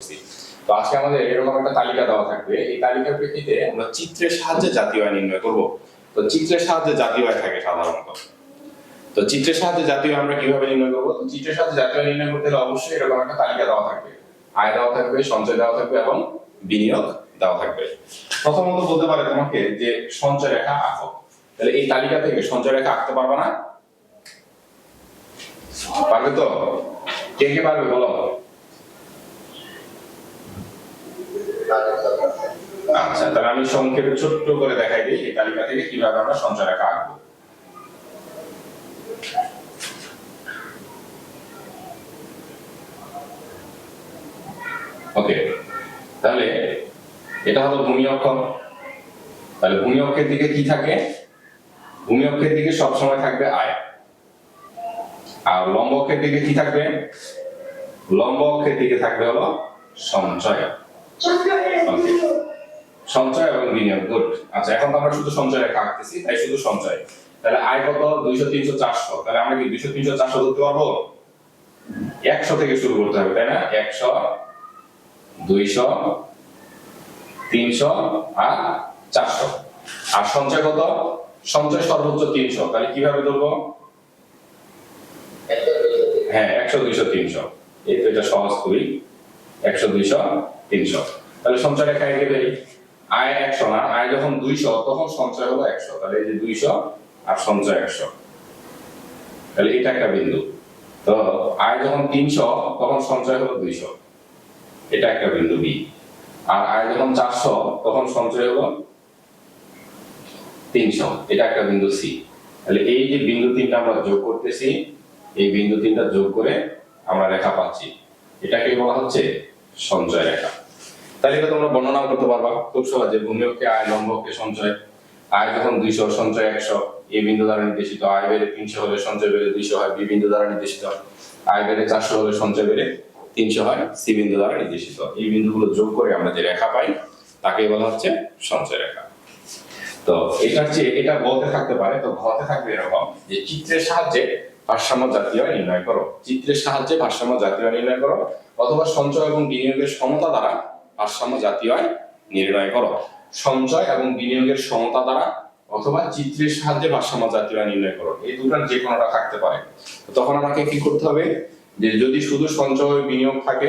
তো আজকে আমাদের এরকম একটা তালিকা দেওয়া থাকবে। এই তালিকার প্রেক্ষিতে আমরা চিত্রের সাহায্যে জাতীয় আয় নির্ণয় করব। তো চিত্রের সাহায্যে জাতীয় আয় থাকে সাধারণত। তো চিত্রের সাহায্যে জাতীয় আমরা কিভাবে নির্ণয় করব? চিত্রের সাহায্যে জাতীয় আয় নির্ণয় করতে হলে অবশ্যই এরকম একটা তালিকা দেওয়া থাকবে। আয় দেওয়া থাকবে, সঞ্চয় দেওয়া থাকবে এবং বিনিয়োগ দেওয়া থাকবে। প্রথমত বলতে পারে তোমাকে যে সঞ্চয় রেখা আঁকো। তাহলে এই তালিকা থেকে সঞ্চয় রেখা আঁকতে পারবে না? পারবে তো? কে কে পারবে বলো? আচ্ছা, তাহলে আমি সংক্ষেপে ছোট্ট করে দেখাই দিই এই তালিকা থেকে কিভাবে আমরা সঞ্চয় রেখা আঁকবো। ওকে, তাহলে এটা হলো ভূমি অক্ষ। তাহলে ভূমি অক্ষের দিকে কি থাকে? ভূমি অক্ষের দিকে সবসময় থাকবে আয়। আর লম্ব অক্ষের দিকে কি থাকবে? লম্ব অক্ষের দিকে থাকবে হলো সঞ্চয়। ওকে, সঞ্চয় এবং বিনিয়োগ। গুড। আচ্ছা, এখন তো আমরা শুধু সঞ্চয় রেখা আঁকতেছি, তাই শুধু সঞ্চয়। তাহলে আয় কত? 200, 300, 400। তাহলে আমরা কি 200, 300, 400 ধরতে পারবো? 100 থেকে শুরু করতে হবে, তাই না? 100, 200, 300 আর 400। আর সঞ্চয় কত? সঞ্চয় সর্বোচ্চ 300। তাহলে কিভাবে ধরবো? হ্যাঁ, 100, 200, 300। এই তো, এটা সহজ খুবই। 100, 200, 300। তাহলে সঞ্চয় রেখা এঁকে ফেলি। আয় 100 না, আয় যখন 200 তখন সঞ্চয় হলো 100। তাহলে এই যে 200 আর সঞ্চয় 100। তাহলে এটা একটা বিন্দু। তো আয় যখন 300 তখন সঞ্চয় হলো 200। এটা একটা বিন্দু বি। আর আয় যখন 400 তখন সঞ্চয় হলো 300। এটা একটা বিন্দু সি। তাহলে এই যে বিন্দু তিনটা আমরা যোগ করতেছি, এই বিন্দু তিনটা যোগ করে আমরা রেখা পাচ্ছি। এটাকে বলা হচ্ছে সঞ্চয় রেখা। তাহলে এটা তোমরা বর্ণনা করতে পারবা খুব সহজে। ভূমি অক্ষে আয়, লম্ব অক্ষে সঞ্চয়। আয় যখন 200, সঞ্চয় 100, এই বিন্দু দ্বারা নির্দেশিত। আয় বেড়ে 300 হলে সঞ্চয় বেড়ে 200 হয়, বি বিন্দু দ্বারা নির্দেশিত। আয় বেড়ে 400 হলে সঞ্চয় বেড়ে 300 হয়, সি বিন্দু দ্বারা নির্দেশিত। এই বিন্দুগুলো যোগ করে আমরা যে রেখা পাই তাকে বলা হচ্ছে সঞ্চয় রেখা। তো এটার চেয়ে এটা বলতে থাকতে পারে, তো ঘতে থাকবে এরকম যে চিত্রের সাহায্যে ভারসাম্য জাতীয় আয় নির্ণয় করো। চিত্রের সাহায্যে ভারসাম্য জাতীয় আয় নির্ণয় করো, অথবা সঞ্চয় এবং বিনিয়োগের সমতা দ্বারা ভারসাম্য জাতীয় আয় নির্ণয় করো। সঞ্চয় এবং বিনিয়োগের সমতা দ্বারা অথবা চিত্রের সাহায্যে ভারসাম্য জাতীয় আয় নির্ণয় করো। এই দুটোর যে কোনোটা থাকতে পারে। তখন আমাকে কি করতে হবে? যে যদি শুধু সঞ্চয় ও বিনিয়োগ থাকে,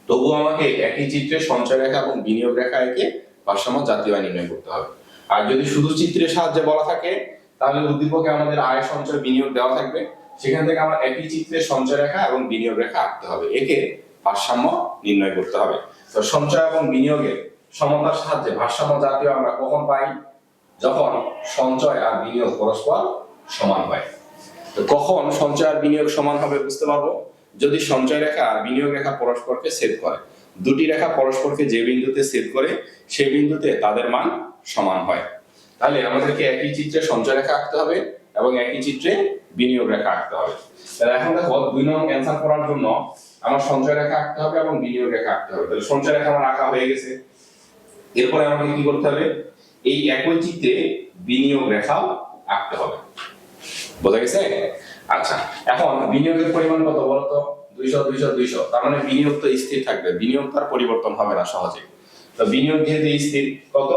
তবুও আমাকে একই চিত্রে সঞ্চয় রেখা এবং বিনিয়োগ রেখা এঁকে ভারসাম্য জাতীয় আয় নির্ণয় করতে হবে। আর যদি শুধু চিত্রের সাহায্যে বলা থাকে, তাহলে উদ্দীপকে আমাদের আয়, সঞ্চয়, বিনিয়োগ দেওয়া থাকবে। সেখান থেকে আমরা একই চিত্রে সঞ্চয় রেখা এবং বিনিয়োগ রেখা আঁকতে হবে, একে ভারসাম্য নির্ণয় করতে হবে। তো সঞ্চয় এবং বিনিয়োগের সমতার সাহায্যে ভারসাম্য জাতীয় আমরা কখন পাই? যখন সঞ্চয় আর বিনিয়োগ পরস্পর সমান হয়। তো কখন সঞ্চয় আর বিনিয়োগ সমান হবে বুঝতে পারবো? যদি সঞ্চয় রেখা আর বিনিয়োগ রেখা পরস্পরকে ছেদ করে। দুটি রেখা পরস্পরকে যে বিন্দুতে ছেদ করে সেই বিন্দুতে তাদের মান সমান হয়। তাহলে আমাদেরকে একই চিত্রে সঞ্চয় রেখা আঁকতে হবে এবং একই চিত্রে বিনিয়োগ রেখা আঁকতে হবে। তাহলে এখন দেখো 2 নং অ্যানসার করার জন্য আমার সঞ্চয় রেখা আঁকতে হবে এবং বিনিয়োগ রেখা আঁকতে হবে। তাহলে সঞ্চয় রেখা আমার আঁকা হয়ে গেছে। এরপরে আমাকে কি করতে হবে? এই একই চিত্রে বিনিয়োগ রেখা আঁকতে হবে। বোঝা গেছে? আচ্ছা, এখন বিনিয়োগের পরিমাণ কত বলতো? 200, 200, 200। তার মানে বিনিয়োগ তো স্থির থাকবে, বিনিয়োগ তার পরিবর্তন হবে না সহজে। তো বিনিয়োগ যেহেতু স্থির, কত?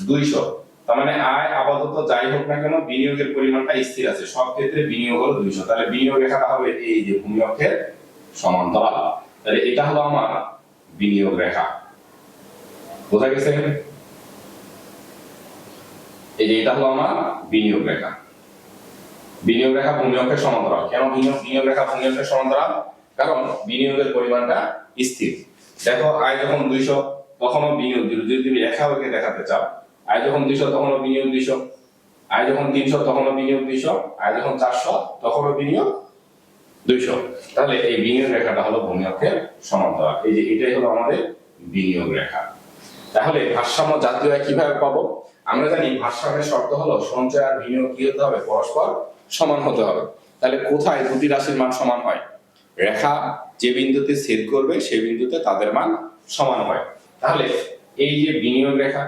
200। তার মানে আয় আপাতত যাই হোক না কেন, বিনিয়োগের পরিমাণটা স্থির আছে। সব ক্ষেত্রে বিনিয়োগ হলো 200। তাহলে বিনিয়োগ রেখাটা হবে এই যে ভূমি অক্ষের সমান্তরাল। তাহলে এটা হলো আমার বিনিয়োগ রেখা। বোঝা গেছে? এই যে এটা হলো আমার বিনিয়োগ রেখা। বিনিয়োগ রেখা ভূমি অক্ষের সমান্তরাল। কেন বিনিয়োগ রেখা ভূমি অক্ষের সমান্তরাল? কারণ বিনিয়োগের পরিমাণটা স্থির। দেখো, আয় যখন 200 তখনও বিনিয়োগ, যদি তুমি রেখা এঁকে দেখাতে চাও, আয় যখন 200 তখনও বিনিয়োগ 200, আয় যখন 300 তখনও বিনিয়োগ 200, আয় যখন 400 তখনও বিনিয়োগ 200। তাহলে এই বিনিয়োগ রেখাটা হলো ভূমি অক্ষের সমান্তরাল। এই যে এটাই হলো আমাদের বিনিয়োগ রেখা। তাহলে ভারসাম্য জাতীয় আয় কিভাবে পাবো? আমরা জানি ভারসাম্যের শর্ত হলো সঞ্চয় আর বিনিয়োগ কি হতে হবে? পরস্পর সমান হতে হবে। তাহলে কোথায় দুটি রাশির মান সমান হয়? রেখা যে বিন্দুতে ছেদ করবে সেই বিন্দুতে তাদের মান সমান হয়। তাহলে এই যে বিনিয়োগ রেখা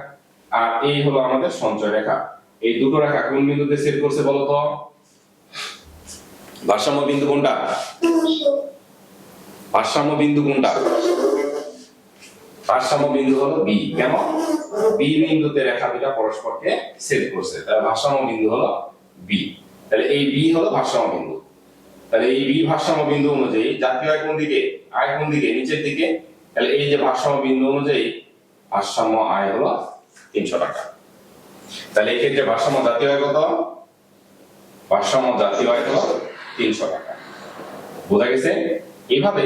আর এই হলো আমাদের সঞ্চয় রেখা, এই দুটো রেখা কোন বিন্দুতে ছেদ করছে বলো তো? ভারসাম্য বিন্দু কোনটা? ভারসাম্য বিন্দু কোনটা? ভারসাম্য বিন্দু হলো বি। কেন? বি বিন্দুতে রেখা দুটো পরস্পরকে ছেদ করছে, তাহলে ভারসাম্য বিন্দু হলো বি। তাহলে এই বি হলো ভারসাম্য বিন্দু। তাহলে এই বি ভারসাম্য বিন্দু অনুযায়ী জাতীয় আয় কোন দিকে? আয় কোন দিকে? নিচের দিকে। তাহলে এই যে ভারসাম্য বিন্দু অনুযায়ী ভারসাম্য আয় হলো 300 টাকা। তাহলে এই ক্ষেত্রে ভারসাম্য জাতীয় আয় কত? ভারসাম্য জাতীয় আয় হলো 300 টাকা। বোঝা গেছে? এইভাবে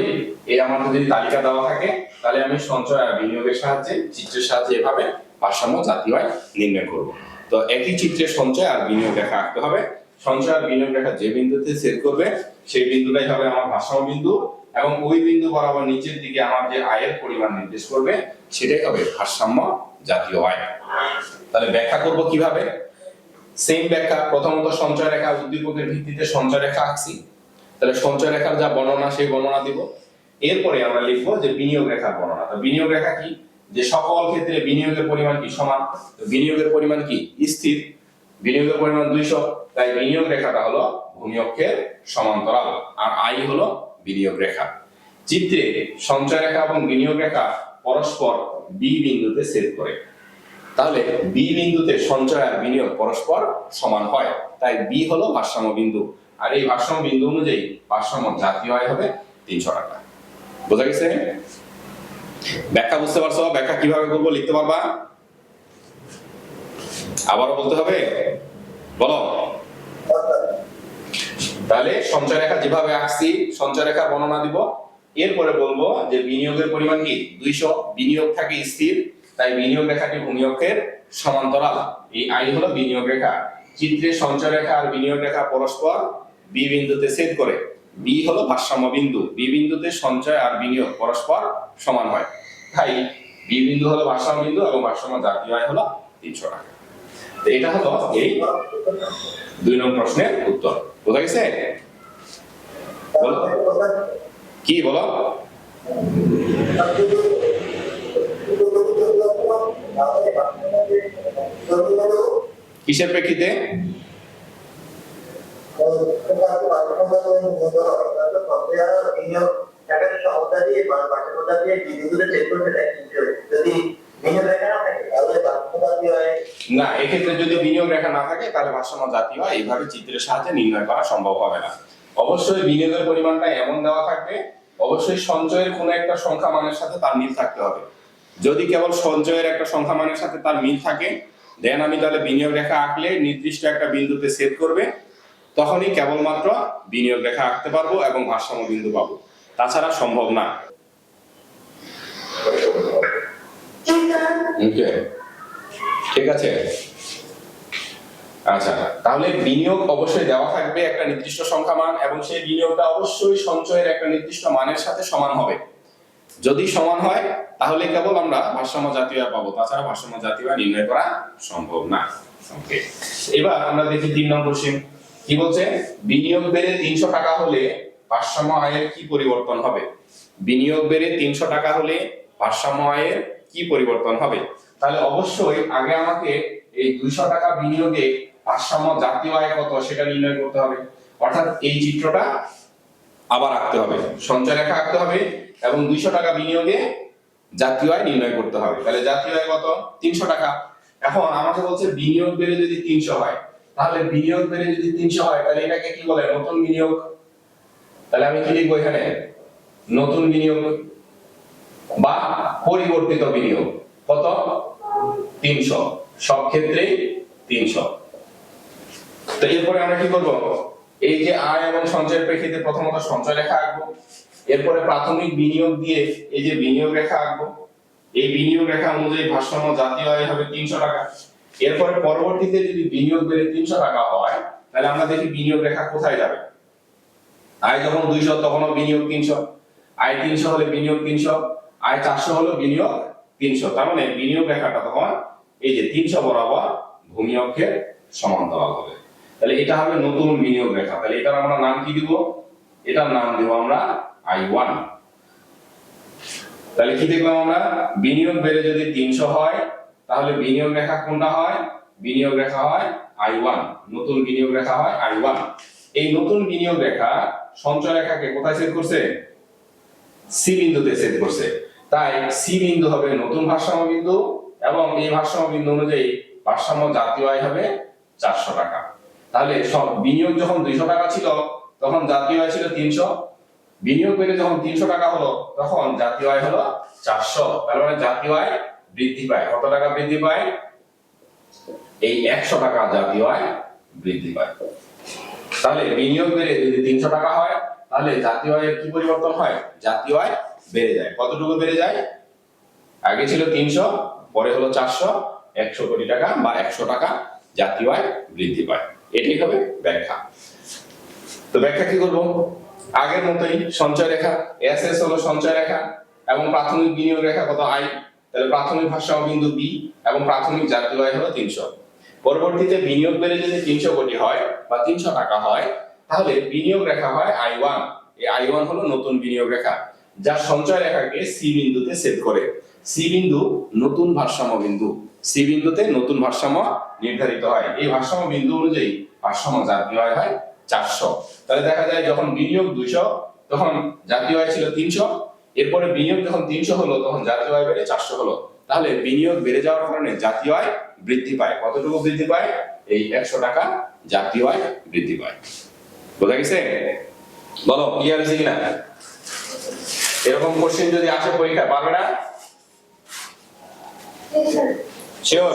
এই আমার যদি তালিকা দেওয়া থাকে, তাহলে আমি সঞ্চয় আর বিনিয়োগের সাহায্যে, চিত্রের সাহায্যে এভাবে ভারসাম্য জাতীয় আয় নির্ণয় করব। তো একই চিত্রে সঞ্চয় আর বিনিয়োগ রেখা আঁকতে হবে। সঞ্চয় আর বিনিয়োগ রেখা যে বিন্দুতে ছেদ করবে সেই বিন্দুটাই হবে আমার ভারসাম্য বিন্দু, এবং ওই বিন্দু বরাবর নিচের দিকে আমার যে আয়ের পরিমাণ নির্দেশ করবে সেটাই হবে ভারসাম্য জাতীয় আয়। তাহলে ব্যাখ্যা করব কিভাবে? সেম ব্যাখ্যা। প্রথমত সঞ্চয় রেখা উদ্দীপকের ভিত্তিতে সঞ্চয় রেখা আঁকছি, তাহলে সঞ্চয় রেখার যা বর্ণনা সেই বর্ণনা দিব। এরপরে আমরা লিখবো যে বিনিয়োগ রেখার বর্ণনা। তো বিনিয়োগ রেখা কি? যে সকল ক্ষেত্রে বিনিয়োগের পরিমাণ কি? সমান। তো বিনিয়োগের পরিমাণ কি? স্থির। বিনিয়োগের পরিমাণ 200, তাই বিনিয়োগ রেখাটা হলো ভূমি অক্ষের সমান্তরাল, আর আই হলো বিনিয়োগ রেখা। চিত্রে সঞ্চয় রেখা এবং বিনিয়োগ রেখা পরস্পর বি বিন্দুতে ছেদ করে, তাহলে বি বিন্দুতে সঞ্চয় আর বিনিয়োগ পরস্পর সমান হয়, তাই বি হলো ভারসাম্য বিন্দু। আর এই ভারসাম্য বিন্দু অনুযায়ী ভারসাম্য জাতীয় আয় হবে 300 টাকা। বোঝা গেছে? ব্যাখ্যা বুঝতে পারছো? ব্যাখ্যা কিভাবে করবো লিখতে পারবা? আবারও বলতে হবে, বলো। তাহলে সঞ্চয় রেখা যেভাবে আঁকছি সঞ্চয় রেখার বর্ণনা দিব। এরপরে বলবো যে বিনিয়োগের পরিমাণ কি? 200। বিনিয়োগ থাকে স্থির, তাই বিনিয়োগ রেখাটি ভূমি অক্ষের সমান্তরাল। এই আই হলো বিনিয়োগ রেখা। চিত্রে সঞ্চয় রেখা আর বিনিয়োগ রেখা পরস্পর বি বিন্দুতে ছেদ করে, বি হলো ভারসাম্য বিন্দু। বি বিন্দুতে সঞ্চয় আর বিনিয়োগ পরস্পর সমান হয়, তাই বি বিন্দু হলো ভারসাম্য বিন্দু এবং ভারসাম্য জাতীয় আয় হলো 300 টাকা। তো এটা হলো এই 2 নং প্রশ্নের উত্তর। বোঝা গেছে? বলো কি? বলো। কিসের প্রেক্ষিতে? না, এক্ষেত্রে যদি বিনিয়োগ রেখা না থাকে তাহলে ভারসাম্য জাতীয় আয় এইভাবে চিত্রের সাহায্যে নির্ণয় করা সম্ভব হবে না। অবশ্যই বিনিয়োগের পরিমাণটা এমন দেওয়া থাকবে, অবশ্যই সঞ্চয়ের কোনো একটা সংখ্যা মানের সাথে তার মিল থাকতে হবে। যদি কেবল সঞ্চয়ের একটা সংখ্যা মানের সাথে তার মিল থাকে, দেন আমি তাহলে বিনিয়োগ রেখা আঁকলে নির্দিষ্ট একটা বিন্দুতে ছেদ করবে, তখনই কেবলমাত্র বিনিয়োগ রেখা আঁকতে পারবো এবং ভারসাম্য বিন্দু পাবো, তাছাড়া সম্ভব না। ঠিক আছে? আচ্ছা, তাহলে বিনিয়োগ অবশ্যই দেওয়া থাকবে একটা নির্দিষ্ট সংখ্যা মান, এবং সেই বিনিয়োগটা অবশ্যই সঞ্চয়ের একটা নির্দিষ্ট মানের সাথে সমান হবে। যদি সমান হয় তাহলে কেবল আমরা ভারসাম্য জাতীয় আয় পাবো, তাছাড়া ভারসাম্য জাতীয় আয় নির্ণয় করা সম্ভব না। ওকে, এবার আমরা দেখি 3 নম্বর কোশ্চেন কি বলছে? বিনিয়োগ বেড়ে 300 টাকা হলে ভারসাম্য আয়ের কি পরিবর্তন হবে? বিনিয়োগ বেড়ে 300 টাকা হলে ভারসাম্য আয়ের কি পরিবর্তন হবে? তাহলে অবশ্যই আগে আমাকে এই 200 টাকা বিনিয়োগে ভারসাম্য জাতীয় আয় কত সেটা নির্ণয় করতে হবে। অর্থাৎ এই চিত্রটা আবার আঁকতে হবে, সঞ্চয় রেখা আঁকতে হবে এবং 200 টাকা বিনিয়োগে জাতীয় আয় নির্ণয় করতে হবে। তাহলে জাতীয় আয় কত? 300 টাকা। এখন আমাকে বলছে বিনিয়োগ বেড়ে যদি 300 হয়, তাহলে বিনিয়োগ বেড়ে যদি 300 হয় তাহলে এটাকে কি বলে? নতুন বিনিয়োগ। তাহলে আমি কি লিখবো এখানে? নতুন বিনিয়োগ বা পরিবর্তিত বিনিয়োগ। কত? 300, সব ক্ষেত্রেই 300। তো এরপরে আমরা কি করব? এই যে আয় এবং সঞ্চয়ের প্রেক্ষিতে প্রথমত সঞ্চয় রেখা আঁকবো, এরপরে প্রাথমিক বিনিয়োগ দিয়ে এই যে বিনিয়োগ রেখা আঁকবো। এই বিনিয়োগ রেখা অনুযায়ী ভারসাম্য জাতীয় আয় হবে 300 টাকা। এরপরে পরবর্তীতে যদি বিনিয়োগ বেড়ে 300 টাকা হয় তাহলে আমরা দেখি বিনিয়োগ রেখা কোথায় যাবে। আয় যখন 200 তখনও বিনিয়োগ 300, আয় 300 হলে বিনিয়োগ 300, আয় 400 হলো বিনিয়োগ 300। তার মানে বিনিয়োগ রেখাটা তখন এই যে 300 বরাবর ভূমি অক্ষের সমান্তরাল হবে। তাহলে এটা হবে নতুন বিনিয়োগ রেখা। তাহলে এটার আমরা নাম কি দিব? এটার নাম দেব আমরা I1। তাহলে কি দেখলাম আমরা? বিনিয়োগ বেড়ে যদি 300 হয় তাহলে বিনিয়োগ রেখা কোনটা হয়? বিনিয়োগ রেখা হয় I1, নতুন বিনিয়োগ রেখা হয় I1। এই নতুন বিনিয়োগ রেখা সঞ্চয় রেখাকে কোথায় ছেদ করছে? সি বিন্দুতে ছেদ করছে। তাই সি বিন্দু হবে নতুন ভারসাম্য বিন্দু এবং এই ভারসাম্য বিন্দু অনুযায়ী ভারসাম্য জাতীয় আয় হবে 400 টাকা। তাহলে সব বিনিয়োগ যখন 200 টাকা ছিল তখন জাতীয় আয় ছিল 300, বিনিয়োগ বেড়ে যখন 300 টাকা হলো তখন জাতীয় আয় হলো 400। তার মানে জাতীয় আয় বৃদ্ধি পায়। কত টাকা বৃদ্ধি পায়? এই 100 টাকা জাতীয় আয় বৃদ্ধি পায়। তাহলে বিনিয়োগ বেড়ে যদি 300 টাকা হয় তাহলে জাতীয় আয়ের কি পরিবর্তন হয়? জাতীয় আয় বেড়ে যায়। কতটুকু বেড়ে যায়? আগে ছিল 300, পরে হলো 400, 100 কোটি টাকা বা 100 টাকা জাতীয় আয় বৃদ্ধি পায়। এটাই হবে ব্যাখ্যা। তো ব্যাখ্যা কি করব? আগের মতোই সঞ্চয় রেখা, এসএস হলো সঞ্চয় রেখা এবং প্রাথমিক বিনিয়োগ রেখা কত? আই। তাহলে প্রাথমিক ভারসাম্য বিন্দু বি এবং প্রাথমিক জাতীয় আয় হলো 300। পরবর্তীতে বিনিয়োগ বেড়ে যদি 300 কোটি হয় বা 300 টাকা হয় তাহলে বিনিয়োগ রেখা হয় I1। এই I1 হলো নতুন বিনিয়োগ রেখা যা সঞ্চয় রেখাকে সি বিন্দুতে সেট করে। সি বিন্দু নতুন ভারসাম্য বিন্দু, সি বিন্দুতে নতুন ভারসাম্য নির্ধারিত হয়। এই ভারসাম্য বিন্দু অনুযায়ী ভারসাম্য জাতীয় আয় হয় 400। তাহলে দেখা যায় যখন বিনিয়োগ 200 তখন জাতীয় আয় ছিল 300, এরপরে বিনিয়োগ যখন 300 হলো তখন জাতীয় আয় বেড়ে 400 হলো। তাহলে বিনিয়োগ বেড়ে যাওয়ার কারণে জাতীয় আয় বৃদ্ধি পায়। কতটুকু বৃদ্ধি পায়? এই 100 টাকা জাতীয় আয় বৃদ্ধি পায়। বোঝা গেছে? বলো ক্লিয়ার হয়েছে কিনা? এরকম কোশ্চেন যদি আসে পরীক্ষা পারবে না? শিওর?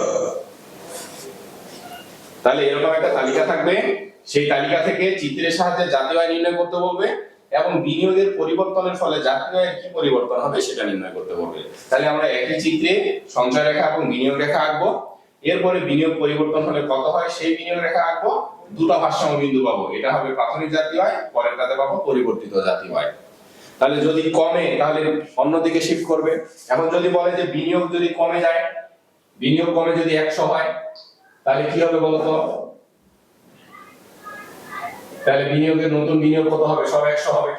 তাহলে এরকম একটা তালিকা থাকবে, সেই তালিকা থেকে চিত্রের সাহায্যে জাতীয় আয় নির্ণয় করতে বলবে এবং বিনিয়োগের পরিবর্তনের ফলে জাতীয় আয়ের কি পরিবর্তন হবে সেটা নির্ণয় করতে বলবে। তাহলে আমরা একই চিত্রে সঞ্চয় রেখা এবং বিনিয়োগ রেখা আঁকবো, এরপরে বিনিয়োগ পরিবর্তন হলে কত হয় সেই বিনিয়োগ রেখা আঁকবো, দুটো ভারসাম্য বিন্দু পাবো। এটা হবে প্রাথমিক জাতীয় আয়, পরেরটাতে পাবো পরিবর্তিত জাতীয় আয়। তাহলে যদি কমে তাহলে অন্যদিকে শিফট করবে। এখন যদি বলে যে বিনিয়োগ যদি কমে যায়, বিনিয়োগ কমে যদি 100 হয় তাহলে কি হবে বলতো? তাহলে বিনিয়োগের নতুন বিনিয়োগ কত হবে? সব 100 হবে।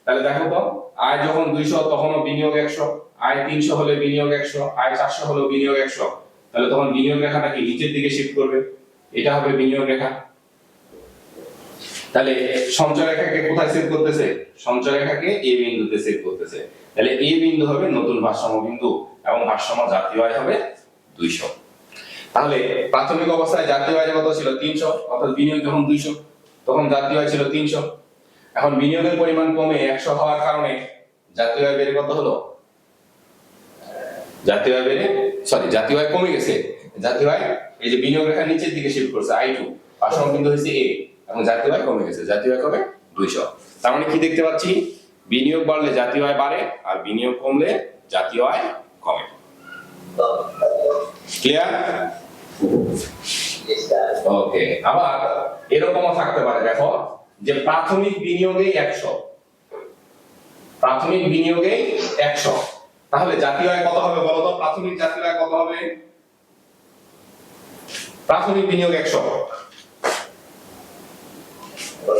তাহলে দেখো তো, আয় যখন 200 তখনও বিনিয়োগ 100, আয় 300 হলে বিনিয়োগ 100, আয় 400 হলে বিনিয়োগ 100। তাহলে তখন বিনিয়োগ রেখাটা কি নিচের দিকে শিফট করবে, এটা হবে বিনিয়োগ রেখা। তাহলে সঞ্চয় রেখাকে কোথায় সেট করতেছে? সঞ্চয় রেখাকে এ বিন্দুতে সেট করতেছে। তাহলে এ বিন্দু হবে নতুন ভারসাম্য বিন্দু এবং ভারসাম্য জাতীয় আয় হবে 200। তাহলে প্রাথমিক অবস্থায় জাতীয় আয় কত ছিল? 300, অর্থাৎ বিনিয়োগ যখন 200 তখন জাতীয় আয় ছিল 300। এখন বিনিয়োগের পরিমাণ কমে 100 হওয়ার কারণে জাতীয় আয় বেড়ে কত হলো? জাতীয় আয় বেড়ে জাতীয় আয় কমে গেছে। জাতীয় আয় এই যে বিনিয়োগ রেখা নিচের দিকে শিফট করছে, I2 ভারসাম্য বিন্দু হয়েছে A এবং জাতীয় আয় কমে গেছে। জাতীয় আয় কমে 200। তার মানে কি দেখতে পাচ্ছি? বিনিয়োগ বাড়লে জাতীয় আয় বাড়ে আর বিনিয়োগ কমলে জাতীয় আয় কমে। ক্লিয়ার? ওকে। আবার এরকমও থাকতে পারে, দেখো যে প্রাথমিক বিনিয়োগে 100, প্রাথমিক বিনিয়োগে 100, তাহলে জাতীয় আয় কত হবে বলো তো? প্রাথমিক জাতীয় আয় কত হবে? প্রাথমিক বিনিয়োগ 100,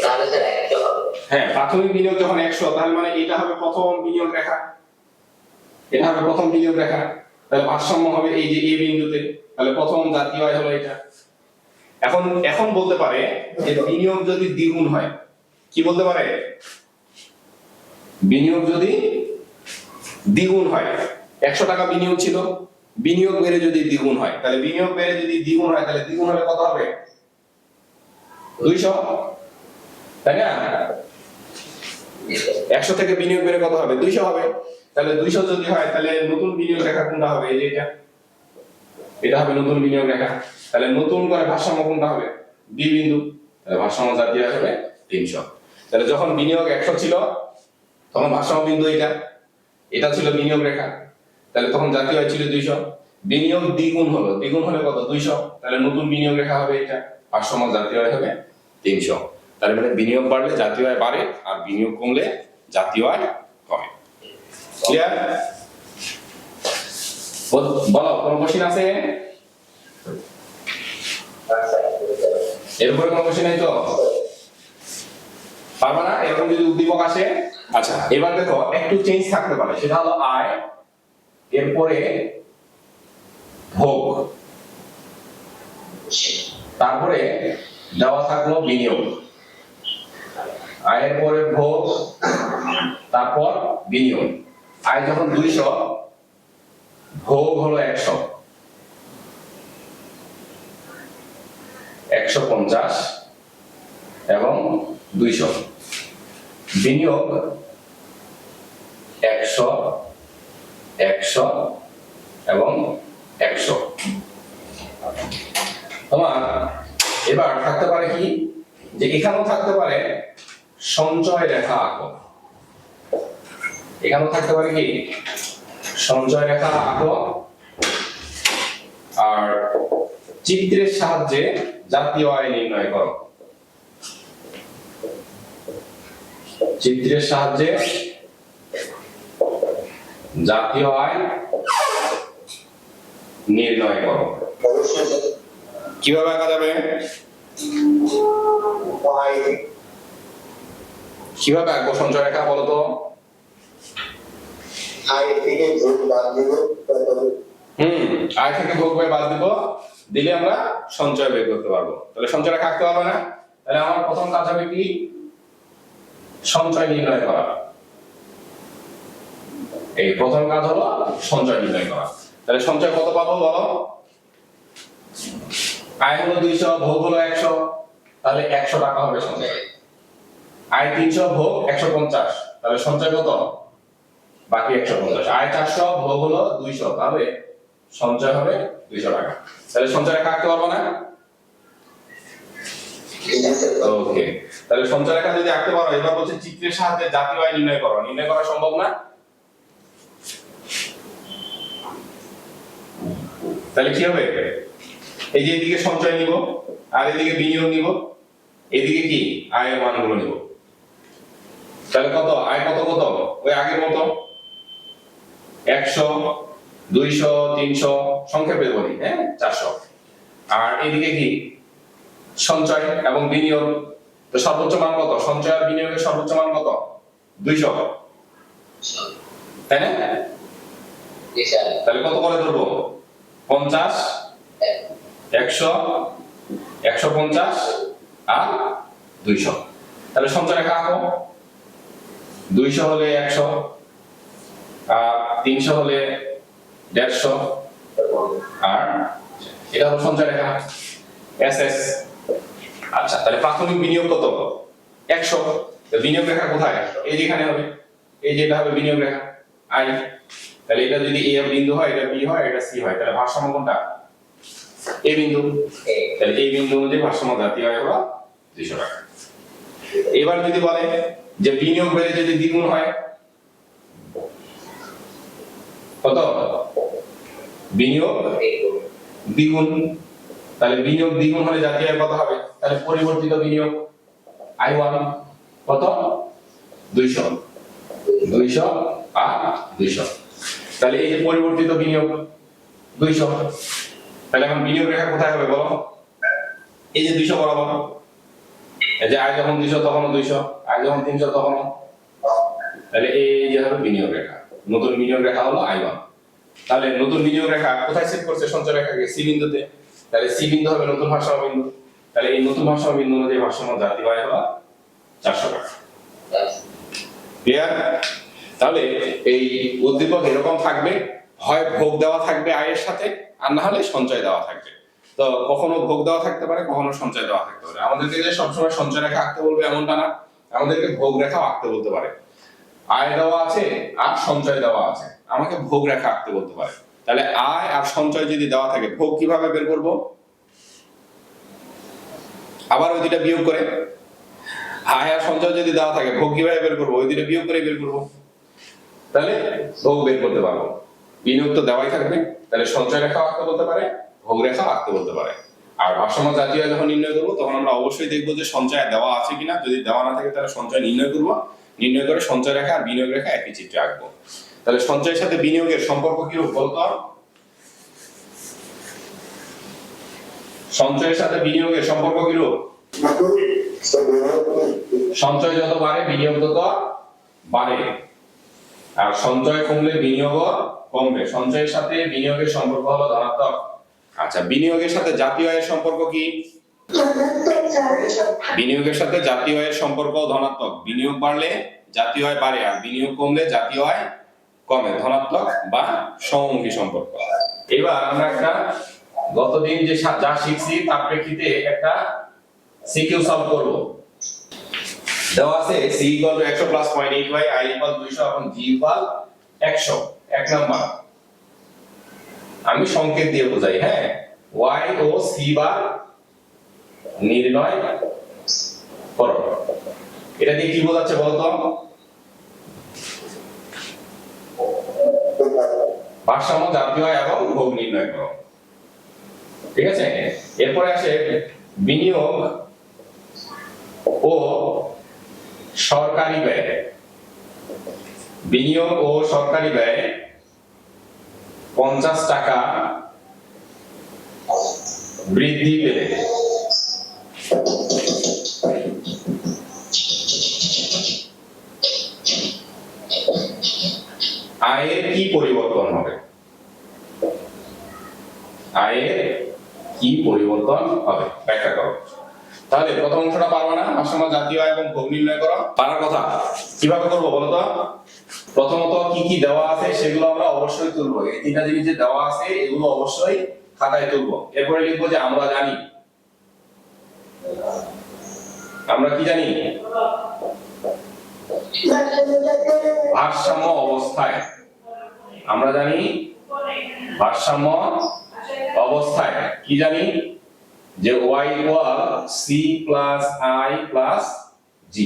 তাহলে স্যার 100 হবে। হ্যাঁ, প্রাথমিক বিনিয়োগ যখন 100 তাহলে মানে এটা হবে প্রথম বিনিয়োগ রেখা, এটা হবে প্রথম বিনিয়োগ রেখা। তাহলে ভারসাম্য হবে এই যে এ বিন্দুতে, তাহলে প্রথম জাতীয় আয় হলো এটা। এখন বলতে পারে যে বিনিয়োগ যদি দ্বিগুণ হয়, কি বলতে পারে? বিনিয়োগ যদি দ্বিগুণ হয়, 100 টাকা বিনিয়োগ ছিল, বিনিয়োগ বেড়ে যদি দ্বিগুণ হয়, তাহলে বিনিয়োগ বেড়ে যদি দ্বিগুণ হয় তাহলে দ্বিগুণ হলে কত হবে? 200, তাই না? 100 থেকে বিনিয়োগ বেড়ে কত হবে? 200 হবে। তাহলে 200 যদি হয় তাহলে নতুন বিনিয়োগ রেখা কোনটা হবে? এই যে এটা, এটা হবে নতুন বিনিয়োগ রেখা। তাহলে নতুন করে ভারসাম্য কোনটা হবে? বি বিন্দু। তাহলে ভারসাম্য জাতীয় আয় হবে 300। তাহলে যখন বিনিয়োগ 100 ছিল তখন ভারসাম্য বিন্দু এটা, এটা ছিল বিনিয়োগ রেখা, তাহলে তখন জাতীয় আয় ছিল 200। বিনিয়োগ দ্বিগুণ হলো, দ্বিগুণ হলে কত? 200। তাহলে নতুন বিনিয়োগ রেখা হবে এটা, ভারসাম্য জাতীয় আয় হবে 300। তার মানে বিনিয়োগ বাড়লে জাতীয় আয় বাড়ে আর বিনিয়োগ কমলে জাতীয় আয় কমে। ক্লিয়ার? বলো কোন কোশ্চেন আছে? এরপরে কোন কোশ্চেন নাই তো? পারবা না? এরকম যদি উদ্দীপক আসে। আচ্ছা, এবার দেখো একটু চেঞ্জ থাকতে পারে, সেটা হলো আয়, এরপরে ভোগ, তারপরে দেওয়া থাকলো বিনিয়োগ। আয়ের পরে ভোগ, তারপর বিনিয়োগ। আয় যখন 200 ভোগ হলো 100, 150 এবং 200। বিনিয়োগ 100, 100 এবং 100। তোমার এবার থাকতে পারে কি, যে এখানেও থাকতে পারে সঞ্চয় রেখা আঁকো। এখানেও থাকতে পারে কি সঞ্চয় রেখা আঁকো, আর চিত্রের সাহায্যে জাতীয় আয় নির্ণয় করো। চিত্রের সাহায্যে জাতীয় আয় নির্ণয় করো। কিভাবে আঁকা যাবে? কিভাবে আঁকবো সঞ্চয় রেখা বলো তো? আয় থেকে ভোগ বাদ দিব, আয় থেকে ভোগ বাদ দিব, দিলে আমরা সঞ্চয় বের করতে পারবো। তাহলে সঞ্চয় রেখা আঁকতে পারবো না? তাহলে আমার প্রথম কাজ হবে কি, সঞ্চয় নির্ণয় করা। এই প্রথম কাজ হলো সঞ্চয় নির্ণয় করা। তাহলে সঞ্চয় কত পাবো বলো? আয় হলো 200, ভোগ হলো 100, তাহলে 100 টাকা হবে সঞ্চয়। আয় 300, ভোগ 150, তাহলে সঞ্চয় কত? বাকি 150। আয় 400, ভোগ হলো 200, তাহলে সঞ্চয় হবে 200 টাকা। তাহলে সঞ্চয় রেখা আঁকতে পারবো না? ওকে, তাহলে সঞ্চয় রেখা যদি আঁকতে পারো, এবার বলছে চিত্রের সাহায্যে জাতীয় আয় নির্ণয় করো। নির্ণয় করা সম্ভব না? তাহলে কি হবে? এই যে এদিকে সঞ্চয় নিব, আর এদিকে বিনিয়োগ নিব, এদিকে কি আয়ের মানগুলো নিব। তাহলে কত আয়, কত কত ওই আগের মতো 100, 200, 300, সংক্ষেপে বলি, হ্যাঁ 400। আর এদিকে কি সঞ্চয় এবং বিনিয়োগ, তো সর্বোচ্চ মান কত? সঞ্চয় আর বিনিয়োগের সর্বোচ্চ মান কত? 200, তাই না? তাহলে কত করে ধরবো? 50, 100, 150 আর 200। তাহলে সঞ্চয় রেখা আঁকো। 200 হলে 100, আর 300 হলে 150, আর এটা হলো সঞ্চয় রেখা এসএস। আচ্ছা, তাহলে প্রাথমিক বিনিয়োগ কত? 100। বিনিয়োগ রেখা কোথায়? এই যেখানে হবে, এই যেটা হবে বিনিয়োগ রেখা আই। তাহলে এটা যদি এ বিন্দু হয়, এটা বি হয়, এটা সি হয়, তাহলে ভারসাম্য কোনটা? এই বিন্দু। তাহলে এই বিন্দু অনুযায়ী ভারসাম্য জাতীয় আয় হলো 200 টাকা। এবার যদি বলে যে বিনিয়োগ বেড়ে যদি দ্বিগুণ হয়, কত? বিনিয়োগ দ্বিগুণ। তাহলে বিনিয়োগ দ্বিগুণ হলে জাতীয় আয় কত হবে? তাহলে পরিবর্তিত বিনিয়োগ I1 কত? 200, 200 আর 200। তাহলে এই যে পরিবর্তিত বিনিয়োগ 200, তাহলে এখন বিনিয়োগ রেখা কোথায় হবে বলো? এই যে 200 বরাবর। এই যে আয় যখন 200 তখন 200, আয় যখন 300 তখন। তাহলে এই যে হবে বিনিয়োগ রেখা। নতুন বিনিয়োগ রেখা হলো I1। তাহলে নতুন বিনিয়োগ রেখা কোথায় সেট করছে সঞ্চয় রেখাকে? সি বিন্দুতে। তাহলে সি বিন্দু হবে নতুন ভারসাম্য বিন্দু। তাহলে এই নতুন ভারসাম্য বিন্দু অনুযায়ী ভারসাম্য জাতীয় আয় হলো 400 টাকা। ক্লিয়ার? তাহলে এই উদ্দীপক এরকম থাকবে, হয় ভোগ দেওয়া থাকবে আয়ের সাথে, আর না হলে সঞ্চয় দেওয়া থাকবে। তো কখনো ভোগ দেওয়া থাকতে পারে, কখনো সঞ্চয় দেওয়া থাকতে পারে। আমাদেরকে যে সবসময় সঞ্চয় রেখা আঁকতে বলবে এমনটা না, আমাদেরকে ভোগ রেখাও আঁকতে বলতে পারে। আয় দেওয়া আছে আর সঞ্চয় দেওয়া আছে, আমাকে ভোগ রেখা আঁকতে বলতে পারে। তাহলে আয় আর সঞ্চয় যদি দেওয়া থাকে, ভোগ কিভাবে বের করব? আবার ওই দুইটা বিয়োগ করে। আয় আর সঞ্চয় যদি দেওয়া থাকে, ভোগ কিভাবে বের করব? ওই দুইটা বিয়োগ করে বের করব। তাহলে ভোগ বের করতে পারবো। বিনিয়োগ তো দেওয়াই থাকবে, তাহলে সঞ্চয় রেখা আঁকতে বলতে পারে, ভোগ রেখা আঁকতে বলতে পারে। আর ভারসাম্য জাতীয় আয় যখন নির্ণয় করবো, তখন আমরা অবশ্যই দেখবো যে সঞ্চয় দেওয়া আছে কিনা। যদি দেওয়া না থাকে তাহলে সঞ্চয় নির্ণয় করবো, নির্ণয় করে সঞ্চয় রেখা আর বিনিয়োগ রেখা একই চিত্রে আঁকবো। তাহলে সঞ্চয়ের সাথে বিনিয়োগের সম্পর্ক কি বলতো? সঞ্চয়ের সাথে বিনিয়োগের সম্পর্ক কি? সঞ্চয় যত বাড়ে বিনিয়োগ তত বাড়ে, আর সঞ্চয় কমলে বিনিয়োগ কমবে। সঞ্চয়ের সাথে বিনিয়োগের সম্পর্ক হলো ধনাত্মক। আচ্ছা, বিনিয়োগের সাথে জাতীয় আয়ের সম্পর্ক কি? বিনিয়োগের সাথে জাতীয় আয়ের সম্পর্ক ধনাত্মক। বিনিয়োগ বাড়লে জাতীয় আয় বাড়ে, আর বিনিয়োগ কমলে জাতীয় আয় কমে, ধনাত্মক বা সমমুখী সম্পর্ক। এবার আমরা একটা গতদিন যে যা শিখছি তার প্রেক্ষিতে একটা সিকিউ সলভ করব। দেওয়া আছে c = 100 + 0.8y, i = 200 এবং g = 100। এক নাম্বার আমি সংকেত দিয়ে বোঝাই, হ্যাঁ, y ও c বার নির্ণয় করো। এটা দিয়ে কি বোঝাচ্ছে বলতো? ভারসাম্য জাতীয় এবং ভোগ নির্ণয় করো। ঠিক আছে, এরপরে আসে বিনিয়োগ ও সরকারি ব্যয়। বিনিয়োগ ও সরকারি ব্যয় 50 টাকা বৃদ্ধি পেলে আয়ের কি পরিবর্তন হবে? আয়ের কি পরিবর্তন হবে ব্যাখ্যা করো। তাহলে প্রথম অংশটা পারবা না, ভারসাম্য জাতীয় এবং ভোগ নির্ণয় করো, পারার কথা। কিভাবে করবো বলো তো? প্রথমত কি কি দেওয়া আছে সেগুলো আমরা অবশ্যই তুলবো। এই তিনটা জিনিস যে দেওয়া আছে এগুলো অবশ্যই খাতায় তুলবো। এরপরে লিখবো যে আমরা জানি। আমরা কি জানি? ভারসাম্য অবস্থায়। আমরা জানি ভারসাম্য অবস্থায় কি জানি? যে y = c + i + g।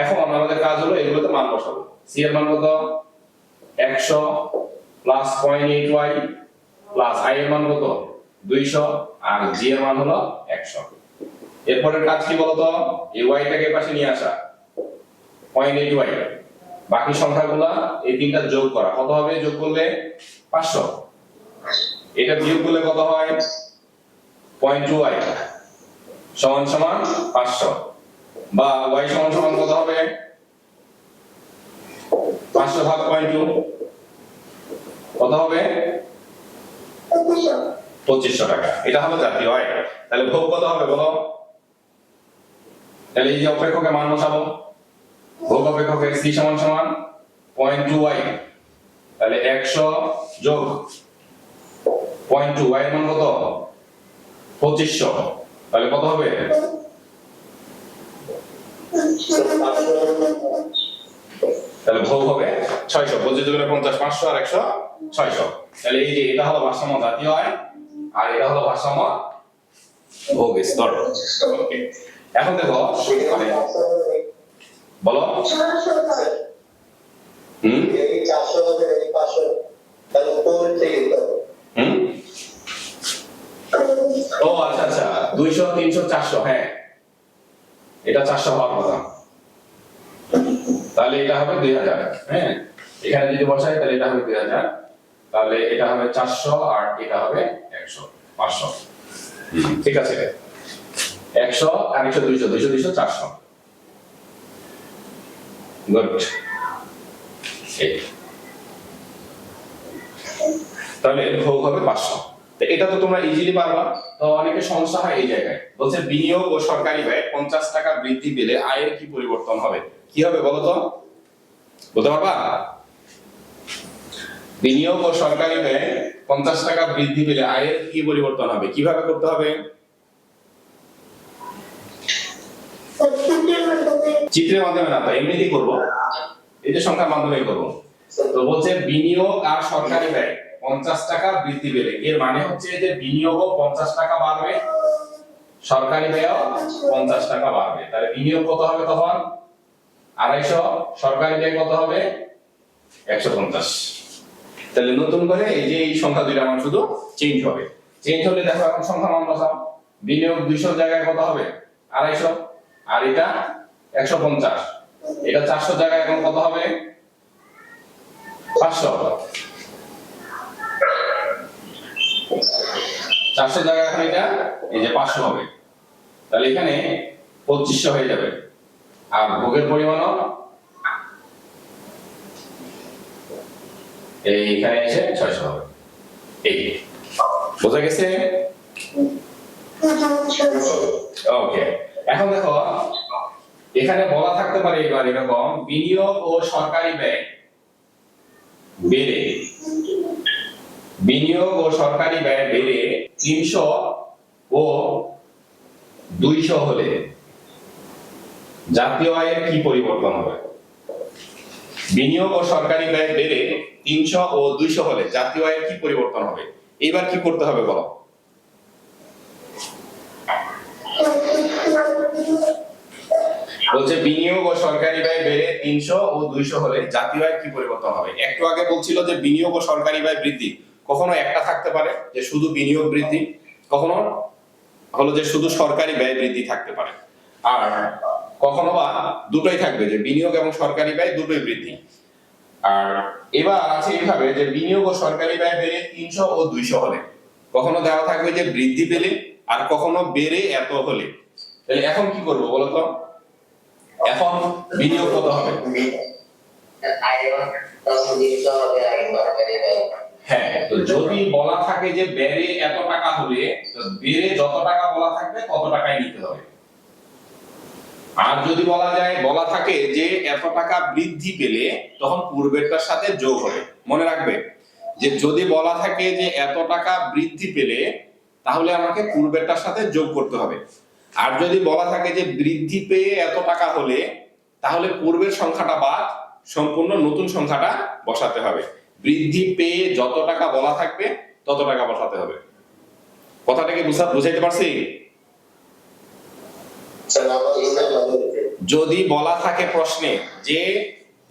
এখন আমাদের কাজ হলো এগুলোতে মান বসাবো। c এর মান কত? 100 + 0.8y + i এর মান কত? 200 আর g এর মান হলো 100। এরপরের কাজ কি বলতো? এই y টাকে পাশে নিয়ে আসা, 0.8y, বাকি সংখ্যাগুলো এই তিনটা যোগ করা। কত হবে যোগ করলে? 500। এটা বিয়োগ করলে কত হয়? 0.2y = 500 বা y = কত হবে? 500 ভাগ 0.2 কত হবে? 2500 টাকা। এটা হলো জাতীয় আয়। তাহলে ভোগ কত হবে বলো? তাহলে এই যে অপেক্ষকের মান বসাবো, ভোগ অপেক্ষকের c = 0.2y, তাহলে 100 যোগ 0.2, y এর মান কত? 2500। তাহলে কত হবে? তাহলে ভোগ হবে 600। 25 × 50 500 আর 100 600। তাহলে এই যে এটা হলো ভারসাম্য জাতীয় আয় আর এটা হলো ভারসাম্য ভোগ স্তর। ওকে, এখন দেখো মানে বলো। এই 400 হবে, এই 500, তাহলে কোন থেকে হবে? ও আচ্ছা আচ্ছা, 200 300 400, হ্যাঁ এটা 400 হওয়ার কথা। তাহলে এটা হবে 2000। হ্যাঁ, এখানে যদি বসাই তাহলে এটা হবে 2000, তাহলে এটা হবে 400 আর এটা হবে 100 500। ঠিক আছে, 100 আর 100 200 200 200 400। গুড। তাহলে ভোগ হবে 500। তো এটা তো তোমরা ইজিলি পারবা। তো অনেকের সমস্যা হয় এই জায়গায়, বলছে বিনিয়োগ ও সরকারি ব্যয় 50 টাকা বৃদ্ধি পেলে আয়ের কি পরিবর্তন হবে? কি হবে বলো তো? বলতে পারবা? বিনিয়োগ ও সরকারি ব্যয় 50 টাকা বৃদ্ধি পেলে আয়ের কি পরিবর্তন হবে? কিভাবে করতে হবে? চিত্রের মাধ্যমে না, তো এমনিতেই করব, এই যে সংখ্যার মাধ্যমেই করব। তো বলছে বিনিয়োগ আর সরকারি ব্যয় 50 টাকা বৃদ্ধি পেলে, এর মানে হচ্ছে যে বিনিয়োগও 50 টাকা বাড়বে, সরকারি ব্যয়ও 50 টাকা বাড়বে। তাহলে বিনিয়োগ কত হবে তখন? 250, সরকারি ব্যয় কত হবে? 150। তাহলে নতুন করে এই যে এই সংখ্যা দুইটা মান শুধু চেঞ্জ হবে। চেঞ্জ হলে দেখো এখন সংখ্যা মান বসাও। বিনিয়োগ 200 জায়গায় কত হবে? 250, আর এটা 150। এটা 400 জায়গায় এখন কত হবে? 500। 400 জায়গায় এখন এটা এই যে 500 হবে। তাহলে এখানে 2500 হয়ে যাবে। আর ভোগের পরিমাণও এইখানে এসে 600 হবে। এই বোঝা গেছে? ওকে, এখন দেখো এখানে বলা থাকতে পারে এবার এরকম বিনিয়োগ ও সরকারি ব্যয় বেড়ে বিনিয়োগ ও সরকারি ব্যয় বেড়ে 300 ও 200 হলে জাতীয় আয়ের কি পরিবর্তন হবে? বিনিয়োগ ও সরকারি ব্যয় বেড়ে 300 ও 200 হলে জাতীয় আয়ের কি পরিবর্তন হবে? এবার কি করতে হবে বলো? বলছে বিনিয়োগ ও সরকারি ব্যয় বেড়ে 300 ও 200 হলে জাতীয় আয়ের কি পরিবর্তন হবে? একটু আগে বলছিল যে বিনিয়োগ ও সরকারি ব্যয় বৃদ্ধি, কখনো একটা থাকতে পারে যে শুধু বিনিয়োগ বৃদ্ধি, কখনো হলো যে শুধু সরকারি ব্যয় বৃদ্ধি থাকতে পারে, আর কখনো বা দুটোই থাকবে যে বিনিয়োগ এবং সরকারি ব্যয় দুটোই বৃদ্ধি। আর এবার আছে এইভাবে যে বিনিয়োগ ও সরকারি ব্যয় বেড়ে 300 ও 200 হলে, কখনো দেওয়া থাকবে যে বৃদ্ধি পেলে আর কখনো বেড়ে এত হলে। তাহলে এখন কি করব বলো তো? এখন বিনিয়োগ কত হবে? হ্যাঁ, তো যদি বলা থাকে যে বেড়ে এত টাকা হলে, তো বেড়ে যত টাকা বলা থাকবে তত টাকাই নিতে হবে। আর যদি বলা থাকে যে এত টাকা বৃদ্ধি পেলে, তখন পূর্বেরটার সাথে যোগ হবে। মনে রাখবে যে যদি বলা থাকে যে এত টাকা বৃদ্ধি পেলে, তাহলে আমাকে পূর্বেরটার সাথে যোগ করতে হবে। আর যদি বলা থাকে যে বৃদ্ধি পেয়ে এত টাকা হলে, তাহলে পূর্বের সংখ্যাটা বাদ সম্পূর্ণ নতুন সংখ্যাটা বসাতে হবে। বৃদ্ধি পেয়ে যত টাকা বলা থাকবে তত টাকা বসাতে হবে। কথাটাকে বুঝাইতে পারছি? যদি বলা থাকে প্রশ্নে যে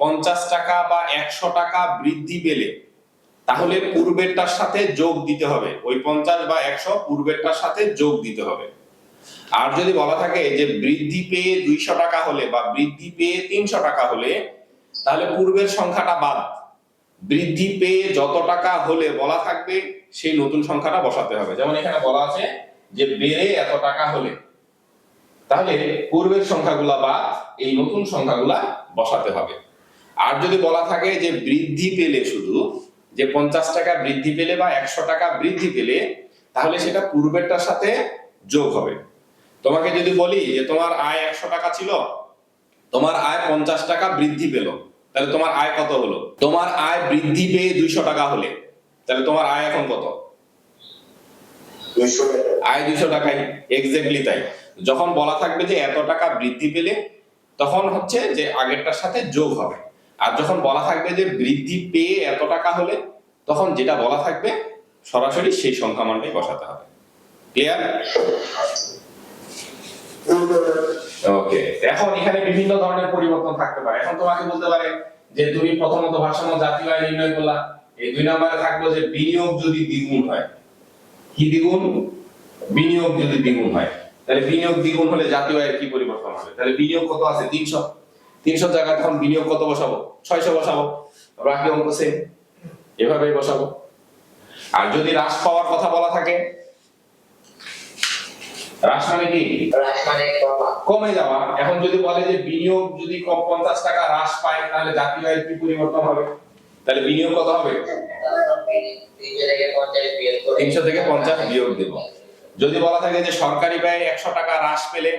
50 টাকা বা 100 টাকা বৃদ্ধি পেলে, তাহলে পূর্বেরটার সাথে যোগ দিতে হবে। ওই 50 বা 100 পূর্বেরটার সাথে যোগ দিতে হবে। আর যদি বলা থাকে যে বৃদ্ধি পেয়ে 200 টাকা হলে বা বৃদ্ধি পেয়ে 300 টাকা হলে, তাহলে পূর্বের সংখ্যাটা বাদ বৃদ্ধি পেয়ে যত টাকা হলে বলা থাকবে সেই নতুন সংখ্যাটা বসাতে হবে। যেমন এখানে বলা আছে যে বেড়ে এত টাকা হলে, তাহলে পূর্বের সংখ্যাগুলা বাদ এই নতুন সংখ্যাগুলা বসাতে হবে। আর যদি বলা থাকে যে বৃদ্ধি পেলে, শুধু যে 50 টাকা বৃদ্ধি পেলে বা 100 টাকা বৃদ্ধি পেলে, তাহলে সেটা পূর্বেরটার সাথে যোগ হবে। তোমাকে যদি বলি যে তোমার আয় 100 টাকা ছিল, তোমার আয় 50 টাকা বৃদ্ধি পেল, তাহলে তোমার আয় কত হলো? তোমার আয় বৃদ্ধি পেয়ে 200 টাকা হলে, তাহলে তোমার আয় এখন কত? আয় 200 টাকাই। এক্স্যাক্টলি তাই। যখন বলা থাকবে যে এত টাকা বৃদ্ধি পেলে, তখন হচ্ছে যে আগেরটার সাথে যোগ হবে। আর যখন বলা থাকবে যে বৃদ্ধি পেয়ে এত টাকা হলে, তখন যেটা বলা থাকবে সরাসরি সেই সংখ্যা মানটাই বসাতে হবে। ক্লিয়ার? ওকে, এখন এখানে বিভিন্ন ধরনের পরিবর্তন থাকতে পারে। এখন তোমাকে বলতে পারে যে তুমি প্রথমত ভারসাম্য জাতীয় আয় নির্ণয় করলা, এই 2 নম্বরে থাকলো যে বিনিয়োগ যদি দ্বিগুণ হয়। কি দ্বিগুণ? বিনিয়োগ যদি দ্বিগুণ হয়, তাহলে বিনিয়োগ দ্বিগুণ হলে জাতীয় আয়ের কি পরিবর্তন হবে? তাহলে বিনিয়োগ কত আছে? 300। 300 জায়গায় তখন বিনিয়োগ কত বসাবো? 600 বসাবো। বাকি অঙ্ক সেম, এভাবেই বসাবো। আর যদি হ্রাস পাওয়ার কথা বলা থাকে, হ্রাস মানে কি? হ্রাস মানে কমে যাওয়া। এখন যদি বলে যে বিনিয়োগ যদি 50 টাকা হ্রাস পায়, তাহলে জাতীয় আয়ের কি পরিবর্তন হবে? তাহলে বিনিয়োগ কত হবে? 300 থেকে 50 বিয়োগ দেব। যদি বলা থাকে যে সরকারি ব্যয় 100 টাকা হ্রাস পেলে,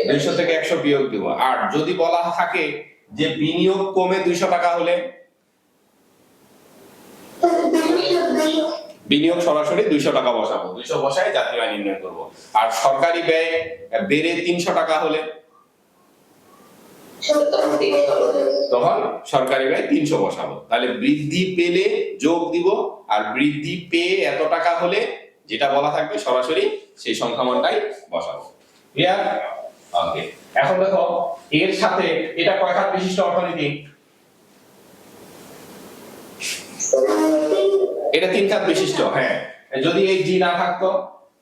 200 থেকে 100 বিয়োগ দেব। আর যদি বলা থাকে যে বিনিয়োগ কমে 200 টাকা হলে, বিনিয়োগ সরাসরি 200 টাকা বসাবো। 200 বসায় জাতীয় আয় নির্ণয় করব। আর সরকারি ব্যয় বেড়ে 300 টাকা হলে, তখন সরকারি ব্যয় 300 বসাবো। তাহলে বৃদ্ধি পেলে যোগ দিব, আর বৃদ্ধি পেয়ে এত টাকা হলে যেটা বলা থাকবে সরাসরি সেই সংখ্যা মানটাই বসাবো। ক্লিয়ার? ওকে, এখন দেখো এর সাথে এটা কয় খাত বিশিষ্ট অর্থনীতি? এটা 3 খাত বিশিষ্ট। হ্যাঁ, যদি এই জি না থাকতো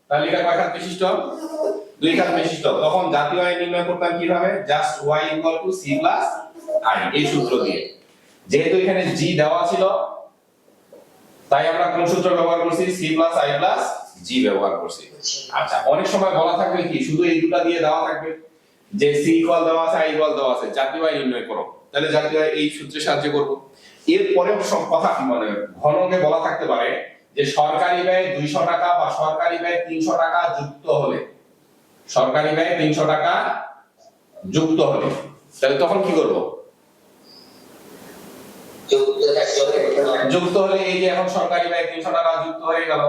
তাহলে এটা কয় খাত বিশিষ্ট? 2 খাত বিশিষ্ট। তখন জাতীয় আয় নির্ণয় করতাম কিভাবে? জাস্ট y = c + i, এই সূত্র দিয়ে। যেহেতু এখানে জি দেওয়া ছিল, তাই আমরা কোন সূত্র ব্যবহার করছি? c + i + g ব্যবহার করছি। আচ্ছা, অনেক সময় বলা থাকবে কি শুধু এই দুটো দিয়ে দেওয়া থাকবে যে c = দেওয়া আছে, i = দেওয়া আছে, জাতীয় আয় নির্ণয় করো। তাহলে জাতীয় আয় এই সূত্রের সাহায্যে করব। এরপরে সব কথা মানে ঘনকে বলা থাকতে পারে যে সরকারি ব্যয় 200 টাকা বা সরকারি ব্যয় 300 টাকা যুক্ত হলে, সরকারি ব্যয় 300 টাকা যুক্ত হলে, তাহলে তখন কি করব? যুক্ত হলে এই যে এখন সরকারি ব্যয় 300 টাকা যুক্ত হয়ে গেল,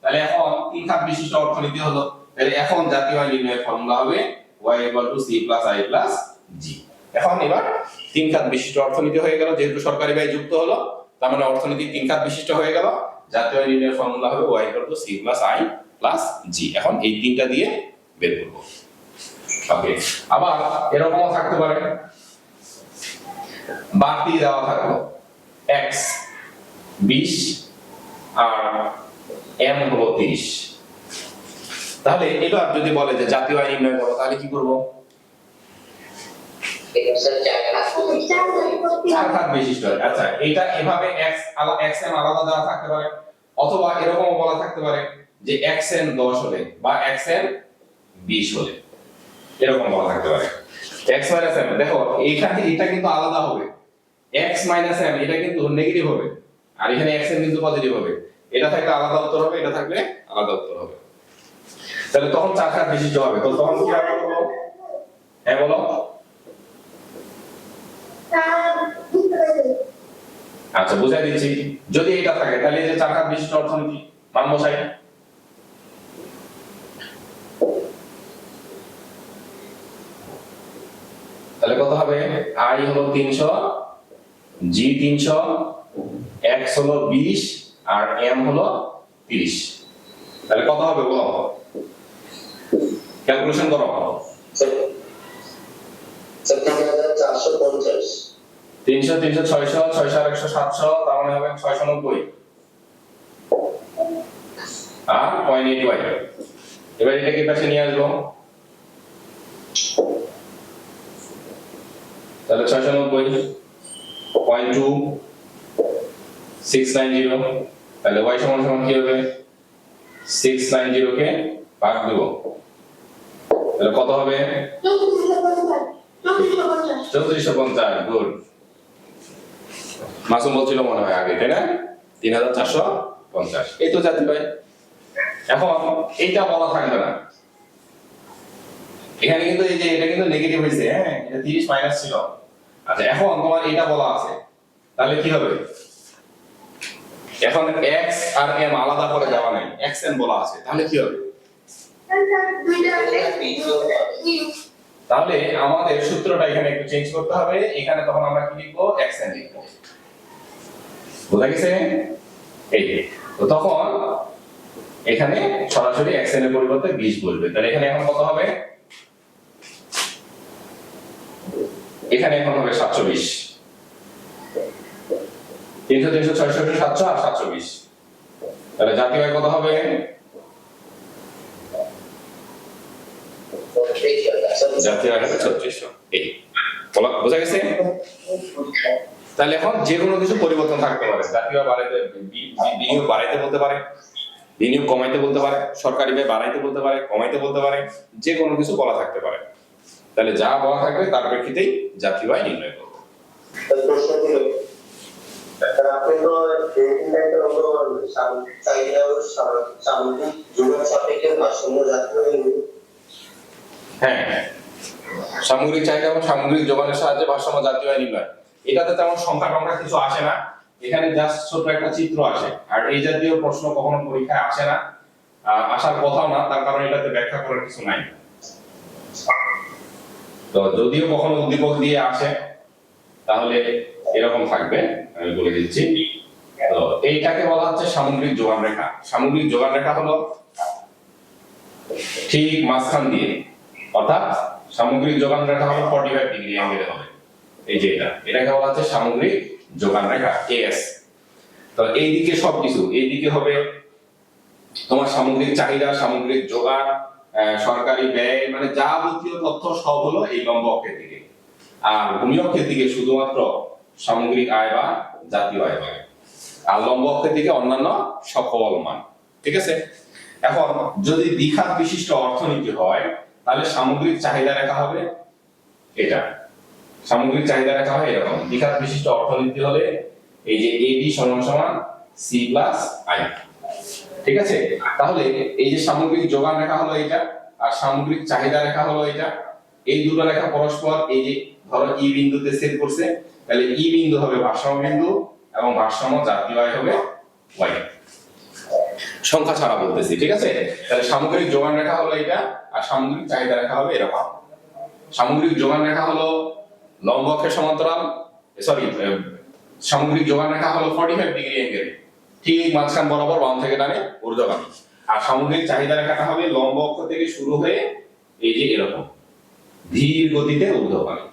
তাহলে এখন তিন খাত বিশিষ্ট অর্থনীতি হলো। তাহলে এখন জাতীয় আয় নির্ণয়ের ফর্মুলা হবে y = c + i + g। এখন এবার তিন খাত বিশিষ্ট অর্থনীতি হয়ে গেল, যেহেতু সরকারি ব্যয় যুক্ত হলো, তার মানে অর্থনীতি তিন খাত বিশিষ্ট হয়ে গেল। জাতীয় আয় নির্ণয়ের ফর্মুলা হবে y = c + i + g। এখন এই তিনটা দিয়ে বের করব। ওকে, আবার এরকমও থাকতে পারে, বাড়তি দেওয়া থাকলো x 20 আর m হলো 30। তাহলে এটা যদি বলে যে জাতীয় আয় নির্ণয় করো, তাহলে কি করব? চার খাত বিশিষ্ট। আচ্ছা, এটা এভাবে xm আলাদা দেওয়া থাকতে পারে, অথবা এরকম বলা থাকতে পারে যে xm 10 হলে বা xm 20 হলে, এরকম বলা থাকতে পারে। x - m, দেখো এইখানে এটা কিন্তু আলাদা হবে, x - m এটা কিন্তু নেগেটিভ হবে, আর এখানে xm কিন্তু পজিটিভ হবে। এটা থাকলে আলাদা উত্তর হবে, এটা থাকলে আলাদা উত্তর হবে। তাহলে তখন চার খাত বিশিষ্ট হবে। তো তখন কি হবে বলো? হ্যাঁ বলো। আচ্ছা, বুঝাই দিচ্ছি। যদি এটা থাকে তাহলে এই যে চার খাত বিশিষ্ট অর্থনীতি মান বসাই। তাহলে কত হবে? i হলো 300, g 300, x হলো 20 আর m হলো 30। তাহলে কত হবে বলো? ক্যালকুলেশন করো। 450 300 300 600 600 আর 100 700, তার মানে হবে 690 আর 0.8y। এবার এটাকে পাশে নিয়ে আসবো, তাহলে 690 0.2690, তাহলে y সমান সমান কি হবে? 690 কে ভাগ দেব, তাহলে কত হবে? 3450। গুড, মাসুম বলছিল মনে হয় আগে, তাই না? 3450। এই তো জাতীয় আয়। এখন এইটা বলা থাকবে না, এখানে কিন্তু এই যে এটা কিন্তু নেগেটিভ হয়েছে, হ্যাঁ, এটা 30 মাইনাস ছিল। আচ্ছা, এখন তোমার এটা বলা আছে, তাহলে কি হবে? এখন x আর m আলাদা করে দেওয়া নাই, xm বলা আছে, তাহলে কি হবে? তাহলে আমাদের সূত্রটা এখানে একটু চেঞ্জ করতে হবে। এখানে তখন আমরা কি লিখবো? xn লিখবো। বুঝা গেছে? এই তো তখন এখানে সরাসরি xn এর পরিবর্তে 20 বলবে। তাহলে এখানে এখন কত হবে? এখানে এখন হবে 720। 300 300 600 700 আর 720। তাহলে জাতীয় আয় কত হবে? জাতীয় আয় হবে 3600। এই বলা বোঝা গেছে? তাহলে এখন যে কোনো কিছু পরিবর্তন থাকতে পারে, জাতীয় আয় বাড়াইতে, বিনিয়োগ বাড়াইতে বলতে পারে, বিনিয়োগ কমাইতে বলতে পারে, সরকারি ব্যয় বাড়াইতে বলতে পারে, কমাইতে বলতে পারে, যে কোনো কিছু বলা থাকতে পারে। তাহলে যা বলা থাকবে তার প্রেক্ষিতেই জাতীয় আয় নির্ণয় করব। প্রশ্নগুলো আপনি তো সামগ্রিক চাহিদা ও সামগ্রিক যোগান সাপেক্ষে ভারসাম্য জাতীয় আয় নির্ণয়। হ্যাঁ, সামগ্রিক চাহিদা এবং সামগ্রিক যোগানের সাহায্যে ভারসাম্য জাতীয় আয় নির্ণয়। এটাতে তেমন সংখ্যা টংখ্যা কিছু আসে না, এখানে জাস্ট ছোট একটা চিত্র আসে। আর এই জাতীয় প্রশ্ন কখনো পরীক্ষায় আসে না, আসার কথাও না, তার কারণ এটাতে ব্যাখ্যা করার কিছু নাই। তো যদিও কখনো উদ্দীপক দিয়ে আসে তাহলে এরকম থাকবে, আমি বলে দিচ্ছি। তো এইটাকে বলা হচ্ছে সামগ্রিক যোগান রেখা। সামগ্রিক যোগান রেখা হলো ঠিক মাঝখান দিয়ে, অর্থাৎ সামগ্রিক যোগান রেখা হলো 45 ডিগ্রি অ্যাঙ্গেলে হবে। এই যে এটাকে বলা হচ্ছে সামগ্রিক যোগান রেখা, এএস। তো এইদিকে সবকিছু, এইদিকে হবে তোমার সামগ্রিক চাহিদা, সামগ্রিক যোগান, সরকারি ব্যয়, মানে যাবতীয় তথ্য সব হলো এই লম্ব অক্ষের দিকে। আর ভূমি অক্ষের দিকে শুধুমাত্র সামগ্রিক আয় বা জাতীয় আয় হয়, আর লম্ব অক্ষের দিকে অন্যান্য সকল মান। ঠিক আছে? এখন যদি দ্বিখাত বিশিষ্ট অর্থনীতি হয়, তাহলে সামগ্রিক চাহিদা রেখা হবে এটা, সামগ্রিক চাহিদা রেখা হয় এরকম। দ্বিখাত বিশিষ্ট অর্থনীতি হলে এই যে এবি সমান সমান সি প্লাস আই। ঠিক আছে? তাহলে এই যে সামগ্রিক যোগান রেখা হলো এটা, আর সামগ্রিক চাহিদা রেখা হলো এটা। এই দুটো রেখা পরস্পর এই যে ধরো ই বিন্দুতে ছেদ করছে, তাহলে ই বিন্দু হবে ভারসাম্য বিন্দু এবং ভারসাম্য জাতীয় আয় হবে ওয়াই। সংখ্যা ছাড়া বলতেছি, ঠিক আছে? তাহলে সামগ্রিক যোগান রেখা হলো এটা, আর সামগ্রিক চাহিদা রেখা হবে এরকম। সামগ্রিক যোগান রেখা হলো লম্ব অক্ষের সমান্তরাল, সরি, সামগ্রিক যোগান রেখা হলো 45 ডিগ্রি অ্যাঙ্গেল, ঠিক মাঝখান বরাবর বাম থেকে ডানে ঊর্ধ্বগামী। আর সামগ্রিক চাহিদা রেখাটা হবে লম্ব অক্ষ থেকে শুরু হয়ে এই যে এরকম ধীর গতিতে ঊর্ধ্বগামী।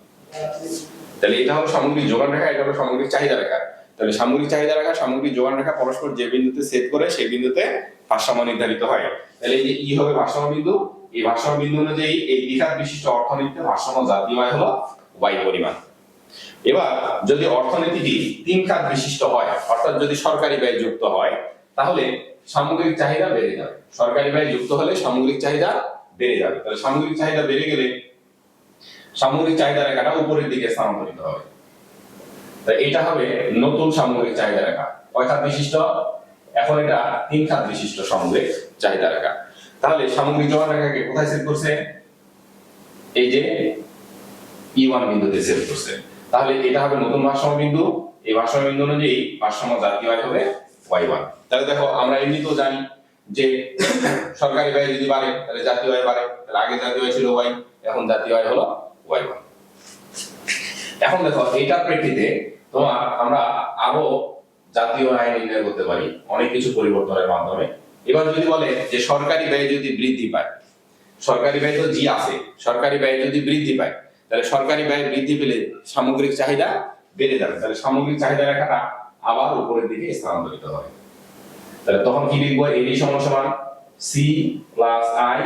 তাহলে এটা হলো সামগ্রিক যোগান রেখা, এটা হলো সামগ্রিক চাহিদা রেখা। তাহলে সামগ্রিক চাহিদা রেখা, সামগ্রিক যোগান রেখা পরস্পর যে বিন্দুতে ছেদ করে সেই বিন্দুতে ভারসাম্য নির্ধারিত হয়। তাহলে এই যে ই হবে ভারসাম্য বিন্দু, এই ভারসাম্য বিন্দু অনুযায়ী এই দ্বিঘাত বিশিষ্ট অর্থনীতিতে ভারসাম্য জাতীয় আয় হলো ওয়াই পরিমাণ। এবার যদি অর্থনীতিটি তিন খাত বিশিষ্ট হয়, অর্থাৎ যদি সরকারি ব্যয় যুক্ত হয়, তাহলে সামগ্রিক চাহিদা বেড়ে যাবে। সরকারি ব্যয় যুক্ত হলে সামগ্রিক চাহিদা বেড়ে যাবে। তাহলে সামগ্রিক চাহিদা বেড়ে গেলে সামগ্রিক চাহিদা রেখাটা উপরের দিকে স্থানান্তরিত হবে। তাই এটা হবে নতুন সামগ্রিক চাহিদা রেখা। কয় খাত বিশিষ্ট? এখন এটা তিন খাত বিশিষ্ট সামগ্রিক চাহিদা রেখা। তাহলে সামগ্রিক যোগান রেখাকে কোথায় ছেদ করছে? এই যে E1 বিন্দুতে ছেদ করছে। তাহলে এটা হবে নতুন ভারসাম্য বিন্দু। এই ভারসাম্য বিন্দু অনুযায়ী ভারসাম্য জাতীয় আয় হবে Y1। তাহলে দেখো আমরা এমনিতেও জানি যে সরকারি ব্যয় যদি বাড়ে তাহলে জাতীয় আয় বাড়ে। তাহলে আগে জাতীয় আয় ছিল Y, এখন জাতীয় আয় হলো Y1। এখন দেখো এটার প্রেক্ষিতে আমরা আরো জাতীয় আয় নির্ণয় করতে পারি অনেক কিছু পরিবর্তনের মাধ্যমে। এবার যদি বলে যে সরকারি ব্যয় যদি বৃদ্ধি পায়, সরকারি ব্যয় তো জি আছে, সরকারি ব্যয় যদি বৃদ্ধি পায় তাহলে সরকারি ব্যয় বৃদ্ধি পেলে সামগ্রিক চাহিদা বেড়ে যাবে। তাহলে সামগ্রিক চাহিদা রেখাটা আবার উপরের দিকে স্থানান্তরিত হবে। তাহলে তখন কি লিখবো? এডি সমান সমান C plus I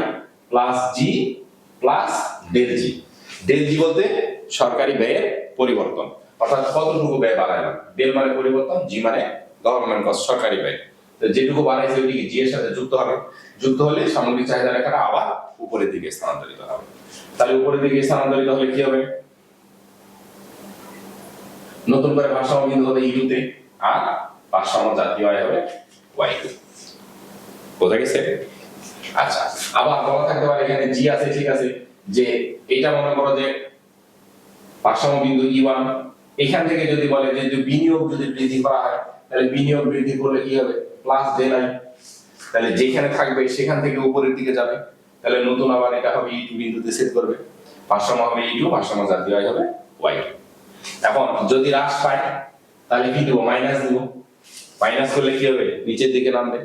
plus G plus del G. Del G বলতে সরকারি ব্যয়ের পরিবর্তন, অর্থাৎ কতটুকু ব্যয় বাড়াইলাম। ডেল মানে পরিবর্তন, জি মানে গভর্নমেন্ট কস্ট, সরকারি ব্যয়। তো যেটুকু বাড়াইছে ওইদিকে জি এর সাথে যুক্ত হবে, যুক্ত হলে সামগ্রিক চাহিদা রেখাটা আবার উপরের দিকে স্থানান্তরিত হবে। তাহলে উপরের দিকে স্থানান্তরিত হলে কি হবে? নতুন করে ভারসাম্য বিন্দু হবে E2 তে, আর ভারসাম্য জাতীয় আয় হবে Y2। বোঝা গেছে? আচ্ছা, আবার বলা থাকতে পারে এখানে জি আছে, ঠিক আছে, যে এটা মনে করো যে ভারসাম্য বিন্দু E1, এখান থেকে যদি বলে যে বিনিয়োগ যদি বৃদ্ধি করা হয় তাহলে বিনিয়োগ বৃদ্ধি করলে কি হবে? Plus del I. তাহলে যেখানে থাকবে সেখান থেকে উপরের দিকে যাবে। তাহলে নতুন আবার এটা হবে E2 বিন্দুতে ছেদ করবে, ভারসাম্য হবে E2, ভারসাম্য জাতীয় আয় হবে Y2। এখন যদি হ্রাস পায় তাহলে কি দেবো? মাইনাস দেবো। মাইনাস করলে কি হবে? নিচের দিকে নামবে।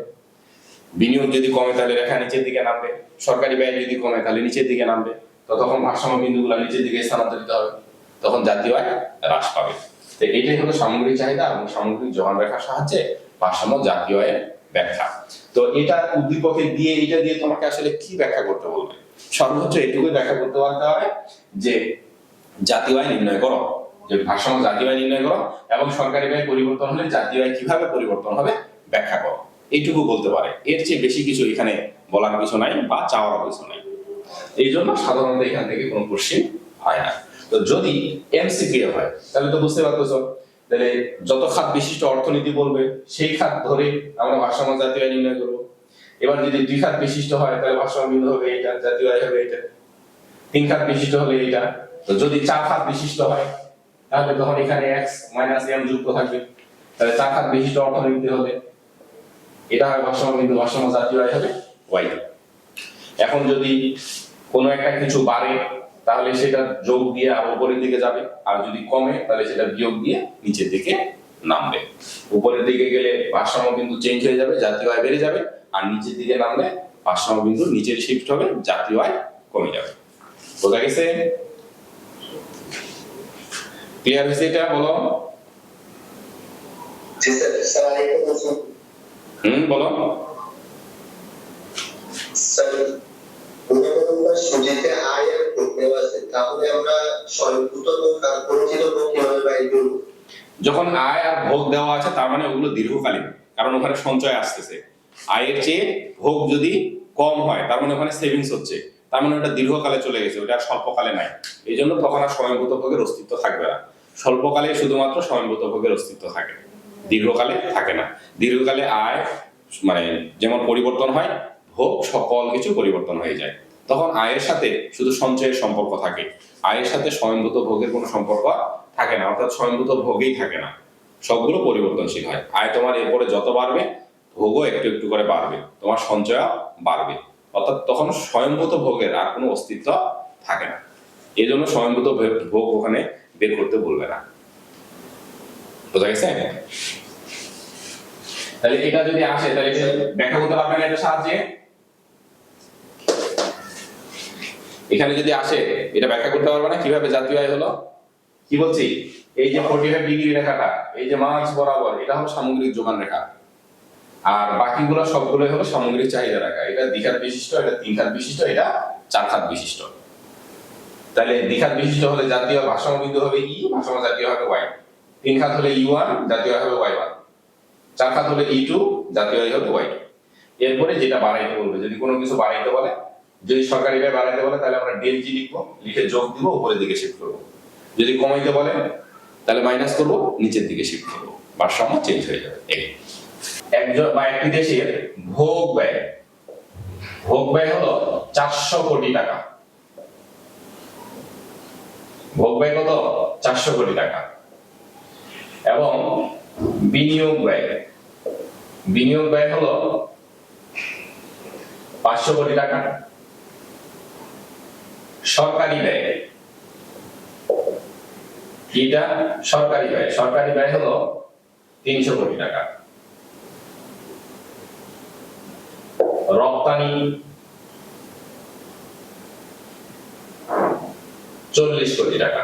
বিনিয়োগ যদি কমে তাহলে রেখা নিচের দিকে নামবে, সরকারি ব্যয় যদি কমে তাহলে নিচের দিকে নামবে। তো তখন ভারসাম্য বিন্দুগুলো নিচের দিকে স্থানান্তরিত হবে, তখন জাতীয় আয় হ্রাস পাবে। তো এটাই হলো সামগ্রিক চাহিদা এবং সামগ্রিক যোগান রেখার সাহায্যে ভারসাম্য জাতীয় আয়ের ব্যাখ্যা। তো এটা উদ্দীপকে দিয়ে এটা দিয়ে তোমাকে আসলে কি ব্যাখ্যা করতে বলবে? সর্বোচ্চ এটুকু ব্যাখ্যা করতে পারতে হবে যে জাতীয় আয় নির্ণয় করো, যে ভারসাম্য জাতীয় আয় নির্ণয় করো এবং সরকারি ব্যয় পরিবর্তন হলে জাতীয় আয় কিভাবে পরিবর্তন হবে ব্যাখ্যা করো। এইটুকু বলতে পারে, এর চেয়ে বেশি কিছু এখানে বলার কিছু নাই বা চাওয়ার কিছু নাই। এই জন্য সাধারণত এখান থেকে কোনো কোশ্চেন হয় না। তো যদি এমসিকিউ হয় তাহলে তো বুঝতে পারতেছো, তাহলে যত খাত বিশিষ্ট অর্থনীতি বলবে সেই খাত ধরে আমরা ভারসাম্য জাতীয় আয় নির্ণয় করবো। এবার যদি দুই খাত বিশিষ্ট হয় তাহলে ভারসাম্য বিন্দু হবে এটা, জাতীয় আয় হবে এটা। তিন খাত বিশিষ্ট হলে এটা। তো যদি চার খাত বিশিষ্ট হয় তাহলে তখন এখানে x মাইনাস m যুক্ত থাকবে। তাহলে চার খাত বিশিষ্ট অর্থনীতি হলে এটা হয় ভারসাম্য বিন্দু, ভারসাম্য জাতীয় আয় হবে y। এখন যদি কোনো একটা কিছু বাড়ে তাহলে সেটা যোগ দিয়ে আর উপরের দিকে যাবে, আর যদি কমে তাহলে সেটা বিয়োগ দিয়ে নিচের দিকে নামবে। উপরের দিকে গেলে ভারসাম্য বিন্দু চেঞ্জ হয়ে যাবে, জাতীয় আয় বেড়ে যাবে, আর নিচের দিকে নামলে ভারসাম্য বিন্দু নিচের শিফট হবে, জাতীয় আয় কমে যাবে। বোঝা গেছে? ক্লিয়ার হয়েছে এটা? বলো। জি স্যার। স্যার আরেকটা প্রশ্ন। বলো। স্যার সুজিতে আয় আর ভোগ দেওয়া আছে, তাহলে আমরা স্বয়ংভূত ভোগ আর পরিচিত ভোগ কিভাবে বাইর করব? যখন আয় আর ভোগ দেওয়া আছে তার মানে ওগুলো দীর্ঘকালীন, কারণ ওখানে সঞ্চয় আসতেছে। আয়ের চেয়ে ভোগ যদি কম হয় তার মানে ওখানে সেভিংস হচ্ছে, তার মানে ওটা দীর্ঘকালে চলে গেছে, ওটা আর স্বল্পকালে নাই। এই জন্য তখন আর স্বয়ংভূত ভোগের অস্তিত্ব থাকবে না। স্বল্পকালে শুধুমাত্র স্বয়ংভূত ভোগের অস্তিত্ব থাকে, দীর্ঘকালে থাকে না। দীর্ঘকালে আয় মানে যেমন পরিবর্তন হয়, ভোগ সকল কিছু পরিবর্তন হয়ে যায়। তখন আয়ের সাথে শুধু সঞ্চয়ের সম্পর্ক থাকে, আয়ের সাথে স্বয়ংভূত ভোগের কোনো সম্পর্ক থাকে না, অর্থাৎ স্বয়ংভূত ভোগেই থাকে না, সবগুলো পরিবর্তনশীল হয়। আয় তোমার এরপরে যত বাড়বে ভোগও একটু একটু করে বাড়বে, তোমার সঞ্চয় বাড়বে, অর্থাৎ তখন স্বয়ংভূত ভোগের আর কোনো অস্তিত্ব থাকে না। এই জন্য স্বয়ংভূত ভোগ ওখানে বের করতে বলবে না। বোঝা গেছে? তাহলে এটা যদি আসে তাহলে এটা ব্যাখ্যা করতে পারবেন না এটার সাহায্যে? এখানে যদি আসে এটা ব্যাখ্যা করতে পারবে না কিভাবে জাতীয় আয় হলো? কি বলছি, এই যে 45 ডিগ্রি রেখাটা, এই যে মাঝ বরাবর, এটা হলো সামগ্রিক যোগান রেখা, আর বাকিগুলো সবগুলোই হলো সামগ্রিক চাহিদা রেখা। এটা দ্বিঘাত বিশিষ্ট, এটা তিন ঘাত বিশিষ্ট, এটা চার ঘাত বিশিষ্ট। তাহলে দ্বিঘাত বিশিষ্ট হলে জাতীয় ভারসাম্য বিন্দু হবে ই, ভারসাম্য জাতীয় হবে ওয়াই। তিন ঘাত হলে ই1, জাতীয় হবে ওয়াই1। চার ঘাত হলে ই2, জাতীয় হবে ওয়াই2। এরপরে যেটা বাড়াইতে বলবে, যদি কোনো কিছু বাড়াইতে বলে, যদি সরকারি ব্যয় বাড়াইতে বলে তাহলে আমরা ডেল জি লিখবো, লিখে যোগ দিব, উপরের দিকে শিফট করবো। যদি কমাইতে বলে তাহলে মাইনাস করবো, নিচের দিকে শিফট করবো, ভারসাম্য চেঞ্জ হয়ে যাবে। একজন বা একটি দেশের ভোগ ব্যয় হলো 400 কোটি টাকা। ভোগ ব্যয় কত? 400 কোটি টাকা। এবং বিনিয়োগ ব্যয় হলো 500 কোটি টাকা। সরকারি ব্যয়, এটা সরকারি ব্যয় হলো 300 কোটি টাকা। রপ্তানি 40 কোটি টাকা।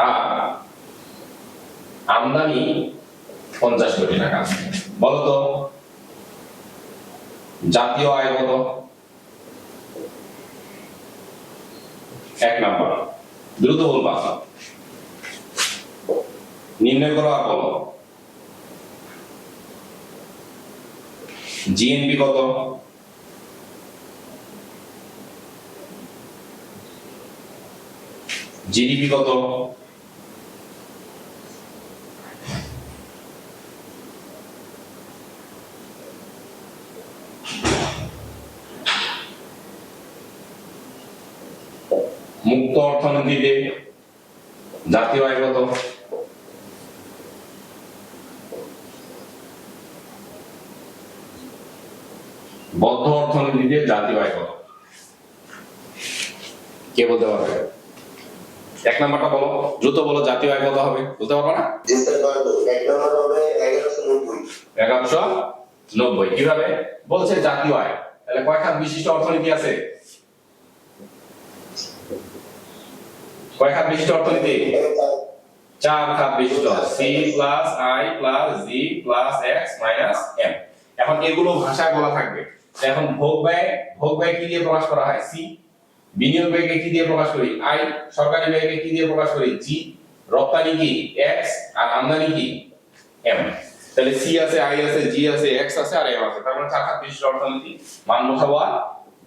আর আমদানি 50 কোটি টাকা। বলতো জাতীয় আয় কত? 1 নাম্বার, দ্রুত বলবা, নির্ণয় করো আর বলো। জিএনপি কত? জিডিপি কত? মুক্ত অর্থনীতিতে জাতীয় আয় কত? বদ্ধ অর্থনীতিতে জাতীয় আয় কত? কে বলতে পারবে? 1 নাম্বারটা বলো, দ্রুত বলো, জাতীয় আয় কত হবে? বলতে পারবে না? 1 নম্বর হবে 1190। 1190। কিভাবে বলছে জাতীয় আয়? তাহলে কয় খাত বিশিষ্ট অর্থনীতি আছে? কয় খাত বিশিষ্ট অর্থনীতি? 4 খাত বিশিষ্ট, C plus I plus G plus X minus M. এখন এগুলো ভাষায় বলা থাকবে। এখন ভোগ ব্যয় কি দিয়ে প্রকাশ করা হয়? সি। বিনিয়োগ ব্যয়কে কি দিয়ে প্রকাশ করি? আই। সরকারি ব্যয়কে কি দিয়ে প্রকাশ করি? জি। রপ্তানি কি? এক্স। আর আমদানি কি? এম। তাহলে সি আছে, আই আছে, জি আছে, এক্স আছে আর এম আছে। তার মানে 4 খাত বিশিষ্ট অর্থনীতি। মান বসাবো আর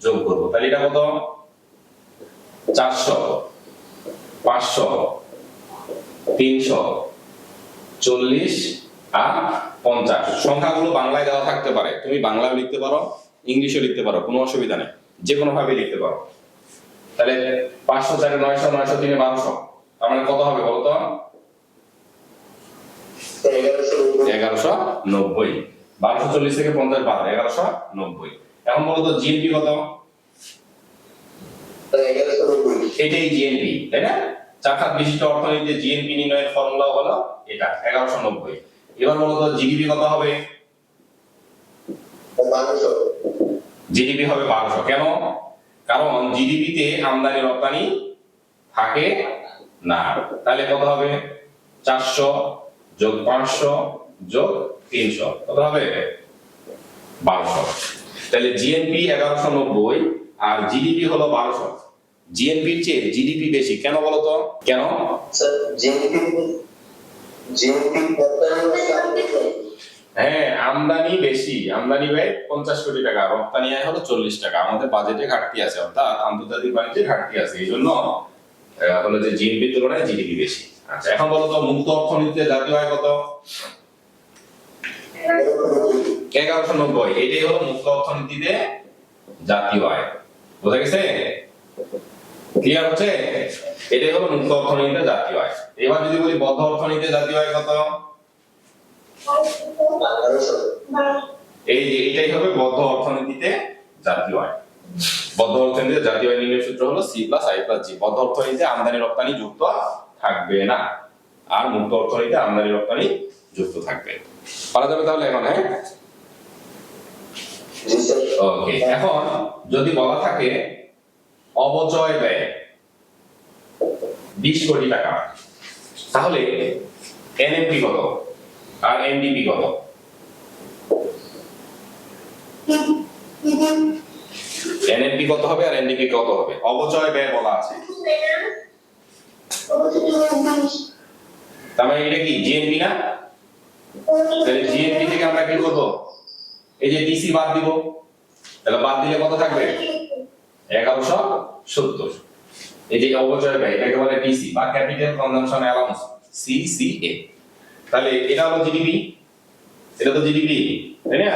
যোগ করব। তাহলে এটা কত? 400, 500, 300, 40 আর 50। সংখ্যাগুলো বাংলায় দেওয়া থাকতে পারে, তুমি বাংলায় লিখতে পারো, ইংলিশে লিখতে পারো, কোনো অসুবিধা নেই, যে কোনো ভাবে লিখতে পারো। তাহলে 500 4 900, 900 3 1200, তার মানে কত হবে বলো তো? 1190। 1240 থেকে 50 বাদ, 1190। এখন বলো তো জিএনপি কত? 1190। এটাই জিএনপি, তাই না? 4 খাত বিশিষ্ট অর্থনীতিতে জিএনপি নির্ণয়ের ফর্মুলা হলো এটা 1190। এবার বলো তো জিডিপি কত হবে? 1200। জিডিপি হবে 1200। কেন? কারণ জিডিপি তে আমদানি রপ্তানি থাকে না। তাহলে কত হবে? 400 যোগ 500 যোগ 300, কত হবে? 1200। তাহলে জিএনপি 1190 আর জিডিপি হলো 1200। জিএনপির চেয়ে জিডিপি বেশি, কেন বলো তো? কেন? স্যার জিএনপি হ্যাঁ, আমদানি বেশি, আমদানি ব্যয় 50 কোটি টাকা, রপ্তানি আয় হলো 40 টাকা। আমাদের বাজেটে ঘাটতি আছে, অর্থাৎ আন্তর্জাতিক বাণিজ্যে ঘাটতি আছে, এই জন্য হলো যে জিডিপির তুলনায় জিডিপি বেশি। আচ্ছা, এখন বলো তো মুক্ত অর্থনীতিতে জাতীয় আয় কত? 1190। এটাই হলো মুক্ত অর্থনীতিতে জাতীয় আয়। বোঝা গেছে? ক্লিয়ার হচ্ছে? এটাই হলো মুক্ত অর্থনীতিতে জাতীয় আয়। এবার যদি বলি বদ্ধ অর্থনীতিতে জাতীয় আয় কত, 1200। এই যে এটাই হবে বদ্ধ অর্থনীতিতে জাতীয় আয়। বদ্ধ অর্থনীতিতে জাতীয় আয় নির্ণয়ের সূত্র হলো C+I+G। বদ্ধ অর্থনীতিতে আমদানি রপ্তানি যুক্ত থাকবে না, আর মুক্ত অর্থনীতিতে আমদানি রপ্তানি যুক্ত থাকবে। পারা যাবে তাহলে এখন? হ্যাঁ, জি স্যার। ওকে। এখন যদি বলা থাকে অবচয় ব্যয় 20 কোটি টাকা, তাহলে এনএমপি কত আর এনডিপি কত? এনএমপি কত হবে আর এনডিপি কত হবে? অবচয় ব্যয় বলা আছে, তার মানে এটা কি জিএনপি না? তাহলে জিএনপি থেকে আমরা কি করব? এই যে টিসি বাদ দিব, তাহলে বাদ দিলে কত থাকবে? 1170। এই যে অবচয় ব্যয় এটাকে বলে টিসি বা ক্যাপিটাল কনজাম্পশন অ্যালাউন্স, সিসিএ। তাহলে এটা হলো জিডিপি, এটা তো জিডিপি, তাই না?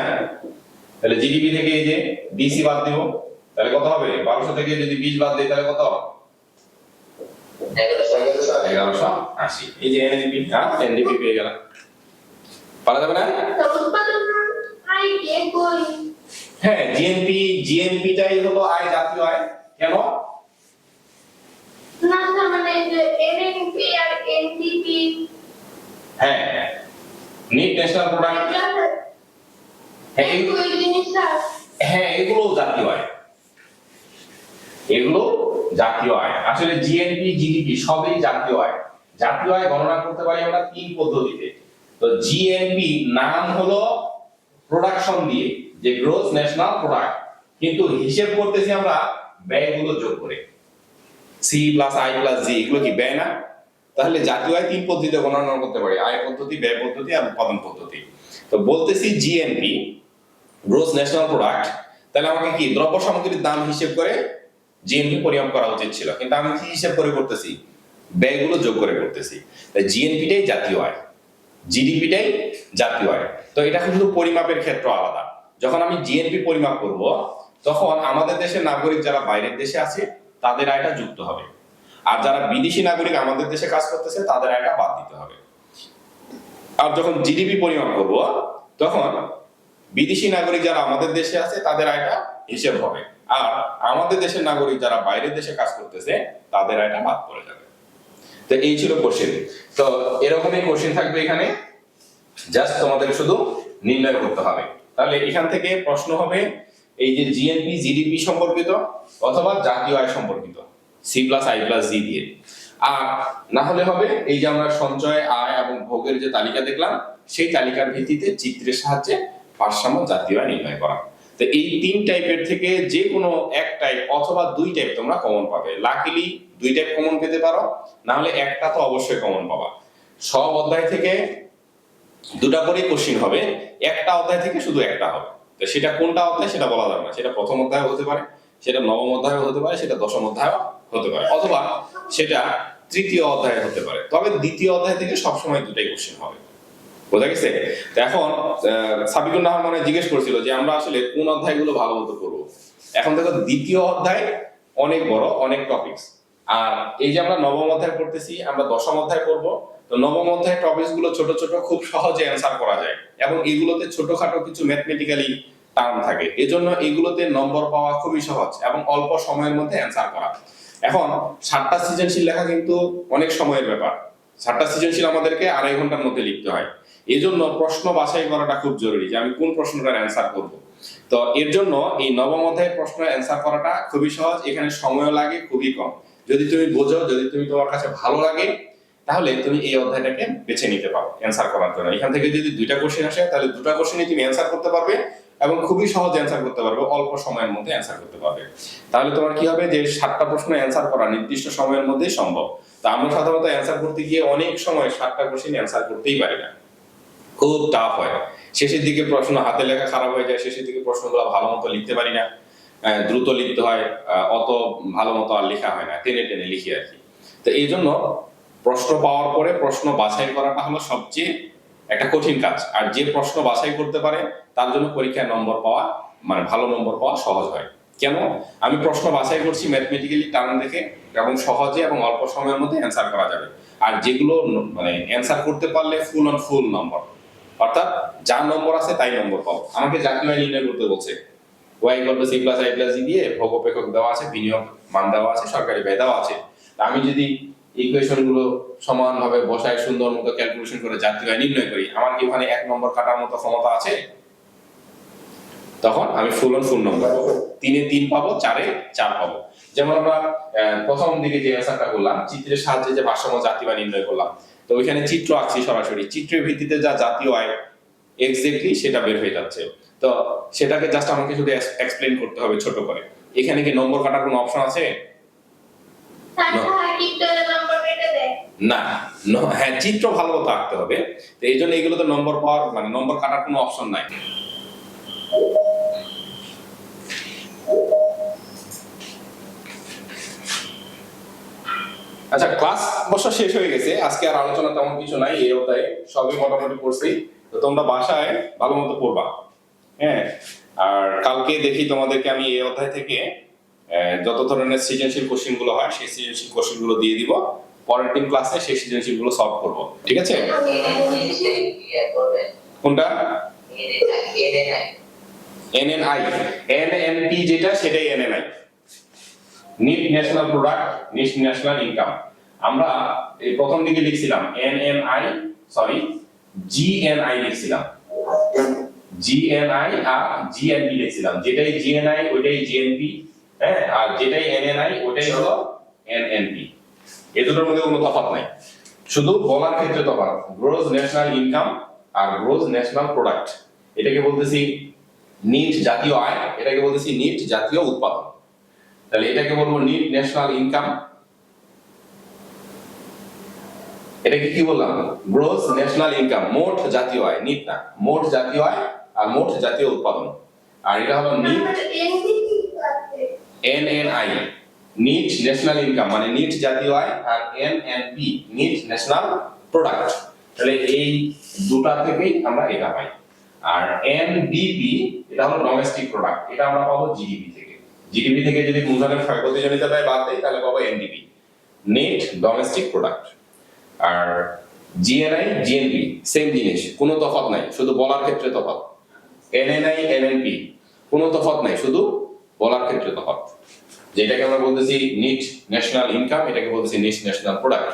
তাহলে জিডিপি থেকে এই যে ডিসি বাদ দিব, তাহলে কত হবে? 1200 থেকে যদি 20 বাদ দেই তাহলে কত? 1180। এই যে এনডিপি আর এনডিপি পেয়ে গেলাম। পারা যাবে না? হ্যাঁ, জিএনপিটাই হলো আয়, জাতীয় আয়। কেন? হ্যাঁ, নেট ন্যাশনাল প্রোডাক্ট, হ্যাঁ এগুলো জাতীয় আয়, এগুলো জাতীয় আয়। আসলে জিএনপি জিডিপি সবই জাতীয় আয়। জাতীয় আয় গণনা করতে পারি আমরা 3 পদ্ধতিতে। তো জিএনপি নাম হলো প্রোডাকশন দিয়ে, যে গ্রোস ন্যাশনাল প্রোডাক্ট, কিন্তু হিসেব করতেছি আমরা ব্যয়গুলো যোগ করে। C+I+G এগুলো কি ব্যয় না? তাহলে জাতীয় আয় 3 পদ্ধতিতে গণনা করতে পারি, আয় পদ্ধতি, ব্যয় পদ্ধতি আর উৎপাদন পদ্ধতি। তো বলতেছি জিএনপি গ্রোস ন্যাশনাল প্রোডাক্ট, তাহলে আমাকে কি দ্রব্য সামগ্রীর দাম হিসেব করে জিএনপি পরিমাপ করা উচিত ছিল, কিন্তু আমি কি হিসেব করে করতেছি? ব্যয়গুলো যোগ করে করতেছি। তাই জিএনপিটাই জাতীয় আয়, জিডিপিটাই জাতীয় আয়। তো এটা শুধু পরিমাপের ক্ষেত্র আলাদা। যখন আমি জিএনপি পরিমাপ করব, তখন আমাদের দেশের নাগরিক যারা বাইরের দেশে আছে তাদের আয়টা যুক্ত হবে, আর যারা বিদেশি নাগরিক আমাদের দেশে কাজ করতেছে তাদের আয়টা বাদ দিতে হবে। আর যখন জিডিপি পরিমাপ করব, তখন বিদেশি নাগরিক যারা আমাদের দেশে আছে তাদের আয়টা হিসেব হবে, আর আমাদের দেশের নাগরিক যারা বাইরের দেশে কাজ করতেছে তাদের আয়টা বাদ পড়ে যাবে। তো এই ছিল কোশ্চেন। তো এরকমই কোশ্চেন থাকবে এখানে, জাস্ট তোমাদের শুধু নির্ণয় করতে হবে। তাহলে এখান থেকে প্রশ্ন হবে এই যে জিএনপি জিডিপি সম্পর্কিত অথবা জাতীয় আয় সম্পর্কিত, C+I+G দিয়ে। আর না হলে হবে এই যে আমরা সঞ্চয়, আয় এবং ভোগের যে তালিকা দেখলাম, সেই তালিকার ভিত্তিতে চিত্রের সাহায্যে ভারসাম্য জাতীয় আয় নির্ণয় করা। তো এই 3 টাইপের থেকে যে কোনো এক টাইপ অথবা 2 টাইপ তোমরা কমন পাবে। লাকিলি 2 টাইপ কমন পেতে পারো, না হলে একটা তো অবশ্যই কমন পাবা। সব অধ্যায় থেকে 2টা করে কোশ্চেন হবে, একটা অধ্যায় থেকে শুধু একটা হবে। তো সেটা কোনটা অধ্যায় সেটা বলা যাবে না, সেটা প্রথম অধ্যায় হতে পারে, সেটা নবম অধ্যায় হতে পারে, সেটা দশম অধ্যায় হতে পারে, অথবা সেটা তৃতীয় অধ্যায় হতে পারে। তবে দ্বিতীয় অধ্যায় থেকে সবসময় 2টাই কোশ্চেন হবে। বোঝা গেছে? তো এখন সাবিকুর নাহার মানে জিজ্ঞেস করছিল যে আমরা আসলে কোন অধ্যায়গুলো ভালো মতো করবো। এখন দেখো দ্বিতীয় অধ্যায় অনেক বড়, অনেক টপিকস। আর এই যে আমরা নবম অধ্যায় পড়তেছি, আমরা দশম অধ্যায় করব। তো নবম অধ্যায়ের টপিকস গুলো ছোট ছোট, খুব সহজে অ্যান্সার করা যায়, এবং এগুলোতে ছোটখাটো কিছু ম্যাথমেটিক্যালি টার্ম থাকে, এজন্য এগুলোতে নম্বর পাওয়া খুবই সহজ এবং অল্প সময়ের মধ্যে অ্যান্সার করা। এখন 7টা সৃজনশীল লেখা কিন্তু অনেক সময়ের ব্যাপার। 7টা সৃজনশীল আমাদেরকে 2.5 ঘন্টার মধ্যে লিখতে হয়। এই জন্য প্রশ্ন বাছাই করাটা খুব জরুরি, যে আমি কোন প্রশ্নটার অ্যান্সার করব। তো এর জন্য এই নবম অধ্যায়ের প্রশ্নের অ্যান্সার করাটা খুবই সহজ, এখানে সময় লাগে খুবই কম। যদি তুমি বোঝো, যদি তুমি তোমার কাছে ভালো লাগে, তাহলে তুমি এই অধ্যায়টাকে বেছে নিতে পারো অ্যান্সার করার জন্য। এখান থেকে যদি 2টা কোশ্চেন আসে, তাহলে 2টা কোশ্চেনই তুমি অ্যান্সার করতে পারবে এবং খুবই সহজ অ্যান্সার করতে পারবে, অল্প সময়ের মধ্যে অ্যান্সার করতে পারবে। তাহলে তোমার কি হবে, যে 7টা প্রশ্ন অ্যান্সার করা নির্দিষ্ট সময়ের মধ্যেই সম্ভব। তা আমরা সাধারণত অ্যান্সার করতে গিয়ে অনেক সময় 7টা কোশ্চেন অ্যান্সার করতেই পারি না, খুব টাফ হয়। শেষের দিকে প্রশ্ন হাতে লেখা খারাপ হয়ে যায়, শেষের দিকে প্রশ্নগুলো ভালো মতো লিখতে পারি না, দ্রুত লিখতে হয়, অত ভালো মতো আর লেখা হয় না, টেনে টেনে লিখি আর কি। তো এই জন্য প্রশ্ন পাওয়ার পরে প্রশ্ন বাছাই করাটা হলো সবচেয়ে একটা কঠিন কাজ। আর যে প্রশ্ন বাছাই করতে পারে তার জন্য পরীক্ষায় নম্বর পাওয়া, মানে ভালো নম্বর পাওয়া সহজ হয়। কেন? আমি প্রশ্ন বাছাই করছি ম্যাথমেটিক্যালি টার্ম দেখে এবং সহজে এবং অল্প সময়ের মধ্যে অ্যান্সার করা যাবে। আর যেগুলো মানে অ্যান্সার করতে পারলে ফুল অন ফুল নম্বর, অর্থাৎ যা নম্বর আছে তাই নম্বর পাবো। আমাকে জাতীয় আয় নির্ণয় করতে বলছে, y = c + i + e দিয়ে ভোগ অপেক্ষক দেওয়া আছে, বিনিয়োগ মান দেওয়া আছে, সরকারি ব্যয় দেওয়া আছে। আমি যদি ইকুয়েশন গুলো সমানভাবে বসায় সুন্দর মতো ক্যালকুলেশন করে জাতীয় আয় নির্ণয় করি, আমার কি ওখানে এক নম্বর কাটার মতো ক্ষমতা আছে? তখন আমি ফুল অন ফুল নম্বর পাবো, 3-এ 3 পাবো, 4-এ 4 পাবো। যেমন আমরা প্রথম দিকে যে অ্যান্সারটা করলাম, চিত্রের সাহায্যে যে ভারসাম্য জাতীয় আয় নির্ণয় করলাম, তো ওইখানে চিত্র আঁকছি সরাসরি, চিত্রের ভিত্তিতে যা জাতীয় আয় এক্স্যাক্টলি সেটা বের হয়ে যাচ্ছে। তো সেটাকে জাস্ট আমাকে শুধু এক্সপ্লেইন করতে হবে ছোট করে। এখানে কি নম্বর কাটার কোনো অপশন আছে? না, হ্যাঁ, চিত্র ভালো মতো আঁকতে হবে। তো এই জন্য এগুলোতে নম্বর পাওয়ার মানে নম্বর কাটার কোনো অপশন নাই। আচ্ছা, ক্লাস অবশ্য শেষ হয়ে গেছে, আজকে আর আলোচনা তেমন কিছু নাই এই অধ্যায়ে, সবই মোটামুটি পড়ছি। তো তোমরা বাসায় ভালো মতো পড়বা, হ্যাঁ। আর কালকে দেখি তোমাদেরকে আমি এই অধ্যায় থেকে যত ধরনের সৃজনশীল কোশ্চেন গুলো হয় সেই সৃজনশীল কোশ্চেন গুলো দিয়ে দিব। পরের দিন ক্লাসে সেই সৃজনশীল গুলো সলভ করব, ঠিক আছে? কোনটা? NNI, NNP যেটা সেটাই NNI, net national product, net national income. আমরা এই প্রথম দিকে লিখছিলাম NNI, সরি GNI লিখছিলাম, GNI আর GNP লিখছিলাম। যেটাই GNI ওইটাই GNP, হ্যাঁ, আর যেটাই NNI ওইটাই হলো NNP। এই দুটোর মধ্যে কোনো তফাৎ নাই, শুধু বলার ক্ষেত্রে তফাৎ। গ্রোস ন্যাশনাল ইনকাম আর গ্রোস ন্যাশনাল প্রোডাক্ট, এটাকে বলতেছি নিট জাতীয় আয়, এটাকে বলতেছি নিট জাতীয় উৎপাদন। তাহলে এটাকে বলবো নিট ন্যাশনাল ইনকাম, এটাকে কি বললাম? গ্রোস ন্যাশনাল ইনকাম, মোট জাতীয় আয়, নিট না, মোট জাতীয় আয় আর মোট জাতীয় উৎপাদন। আর এটা হলো net NNI, net national income মানে নিট জাতীয় আয়, আর NNP নিট ন্যাশনাল প্রোডাক্ট। তাহলে এই দুটা থেকেই আমরা এটা পাই। আর NDP এটা হলো ডোমেস্টিক প্রোডাক্ট, এটা আমরা পাবো জিডিপি থেকে। জিডিপি থেকে যদি মূলধনের ক্ষয়প্রতিযোগিতা ব্যয় বাদ দেই তাহলে পাবো NDP, নেট ডোমেস্টিক প্রোডাক্ট। আর GNI GNP সেম জিনিস, কোনো তফাৎ নাই, শুধু বলার ক্ষেত্রে তফাৎ। NNI NNP কোনো তফাৎ নাই, শুধু বলার ক্ষেত্রে তফাৎ। যেটাকে আমরা বলতেছি নিট ন্যাশনাল ইনকাম, এটাকে বলতেছি নিট ন্যাশনাল প্রোডাক্ট,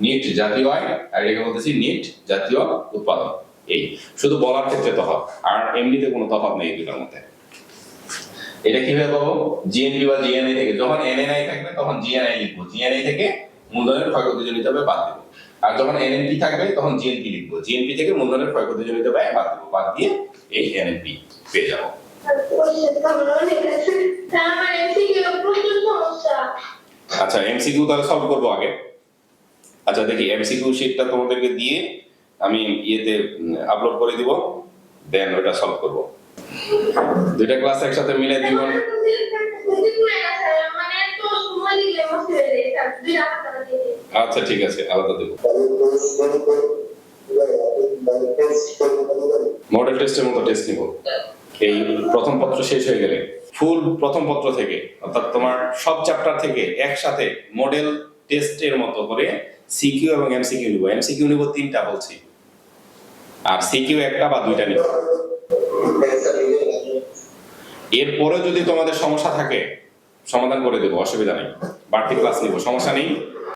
নিট জাতীয় আয় আর এটাকে বলতেছি নিট জাতীয় উৎপাদন। এই শুধু বলার ক্ষেত্রে তফাৎ, আর এমনিতে কোনো তফাৎ নেই এই দুটোর মধ্যে। এটা কিভাবে পাবো? GNP বা GNI থেকে, যখন NNI থাকবে তখন GNI লিখবো, GNI থেকে মূলধনের ক্ষয়প্রতিযোগিতা ব্যয় বাদ দেবো। আর যখন NNP থাকবে তখন GNP লিখবো, GNP থেকে মূলধনের ক্ষয়প্রতিযোগিতা ব্যয় বাদ দেবো, বাদ দিয়ে এই NNP পেয়ে যাবো। আচ্ছা, MCQ তাহলে সলভ করবো আগে। আচ্ছা দেখি MCQ শীটটা তোমাদেরকে দিয়ে আমি ইয়েতে আপলোড করে দিব, দেন ওটা সলভ করব। দুইটা ক্লাস একসাথে মিলে দিব। আচ্ছা ঠিক আছে, আলাদা দেব। মডেল টেস্টের মতো টেস্ট নিব এই প্রথম পত্র শেষ হয়ে গেলে, ফুল প্রথম পত্র থেকে, অর্থাৎ তোমার সব চ্যাপ্টার থেকে একসাথে মডেল টেস্টের মতো করে সিকিউ এবং এমসিকিউ নিব। এমসিকিউ নিব 3টা বলছি, আর সিকিউ 1টা বা 2টা নিব। এরপরে যদি তোমাদের সমস্যা থাকে সমাধান করে দেবো, অসুবিধা নেই, বাড়তি ক্লাস নিব, সমস্যা নেই।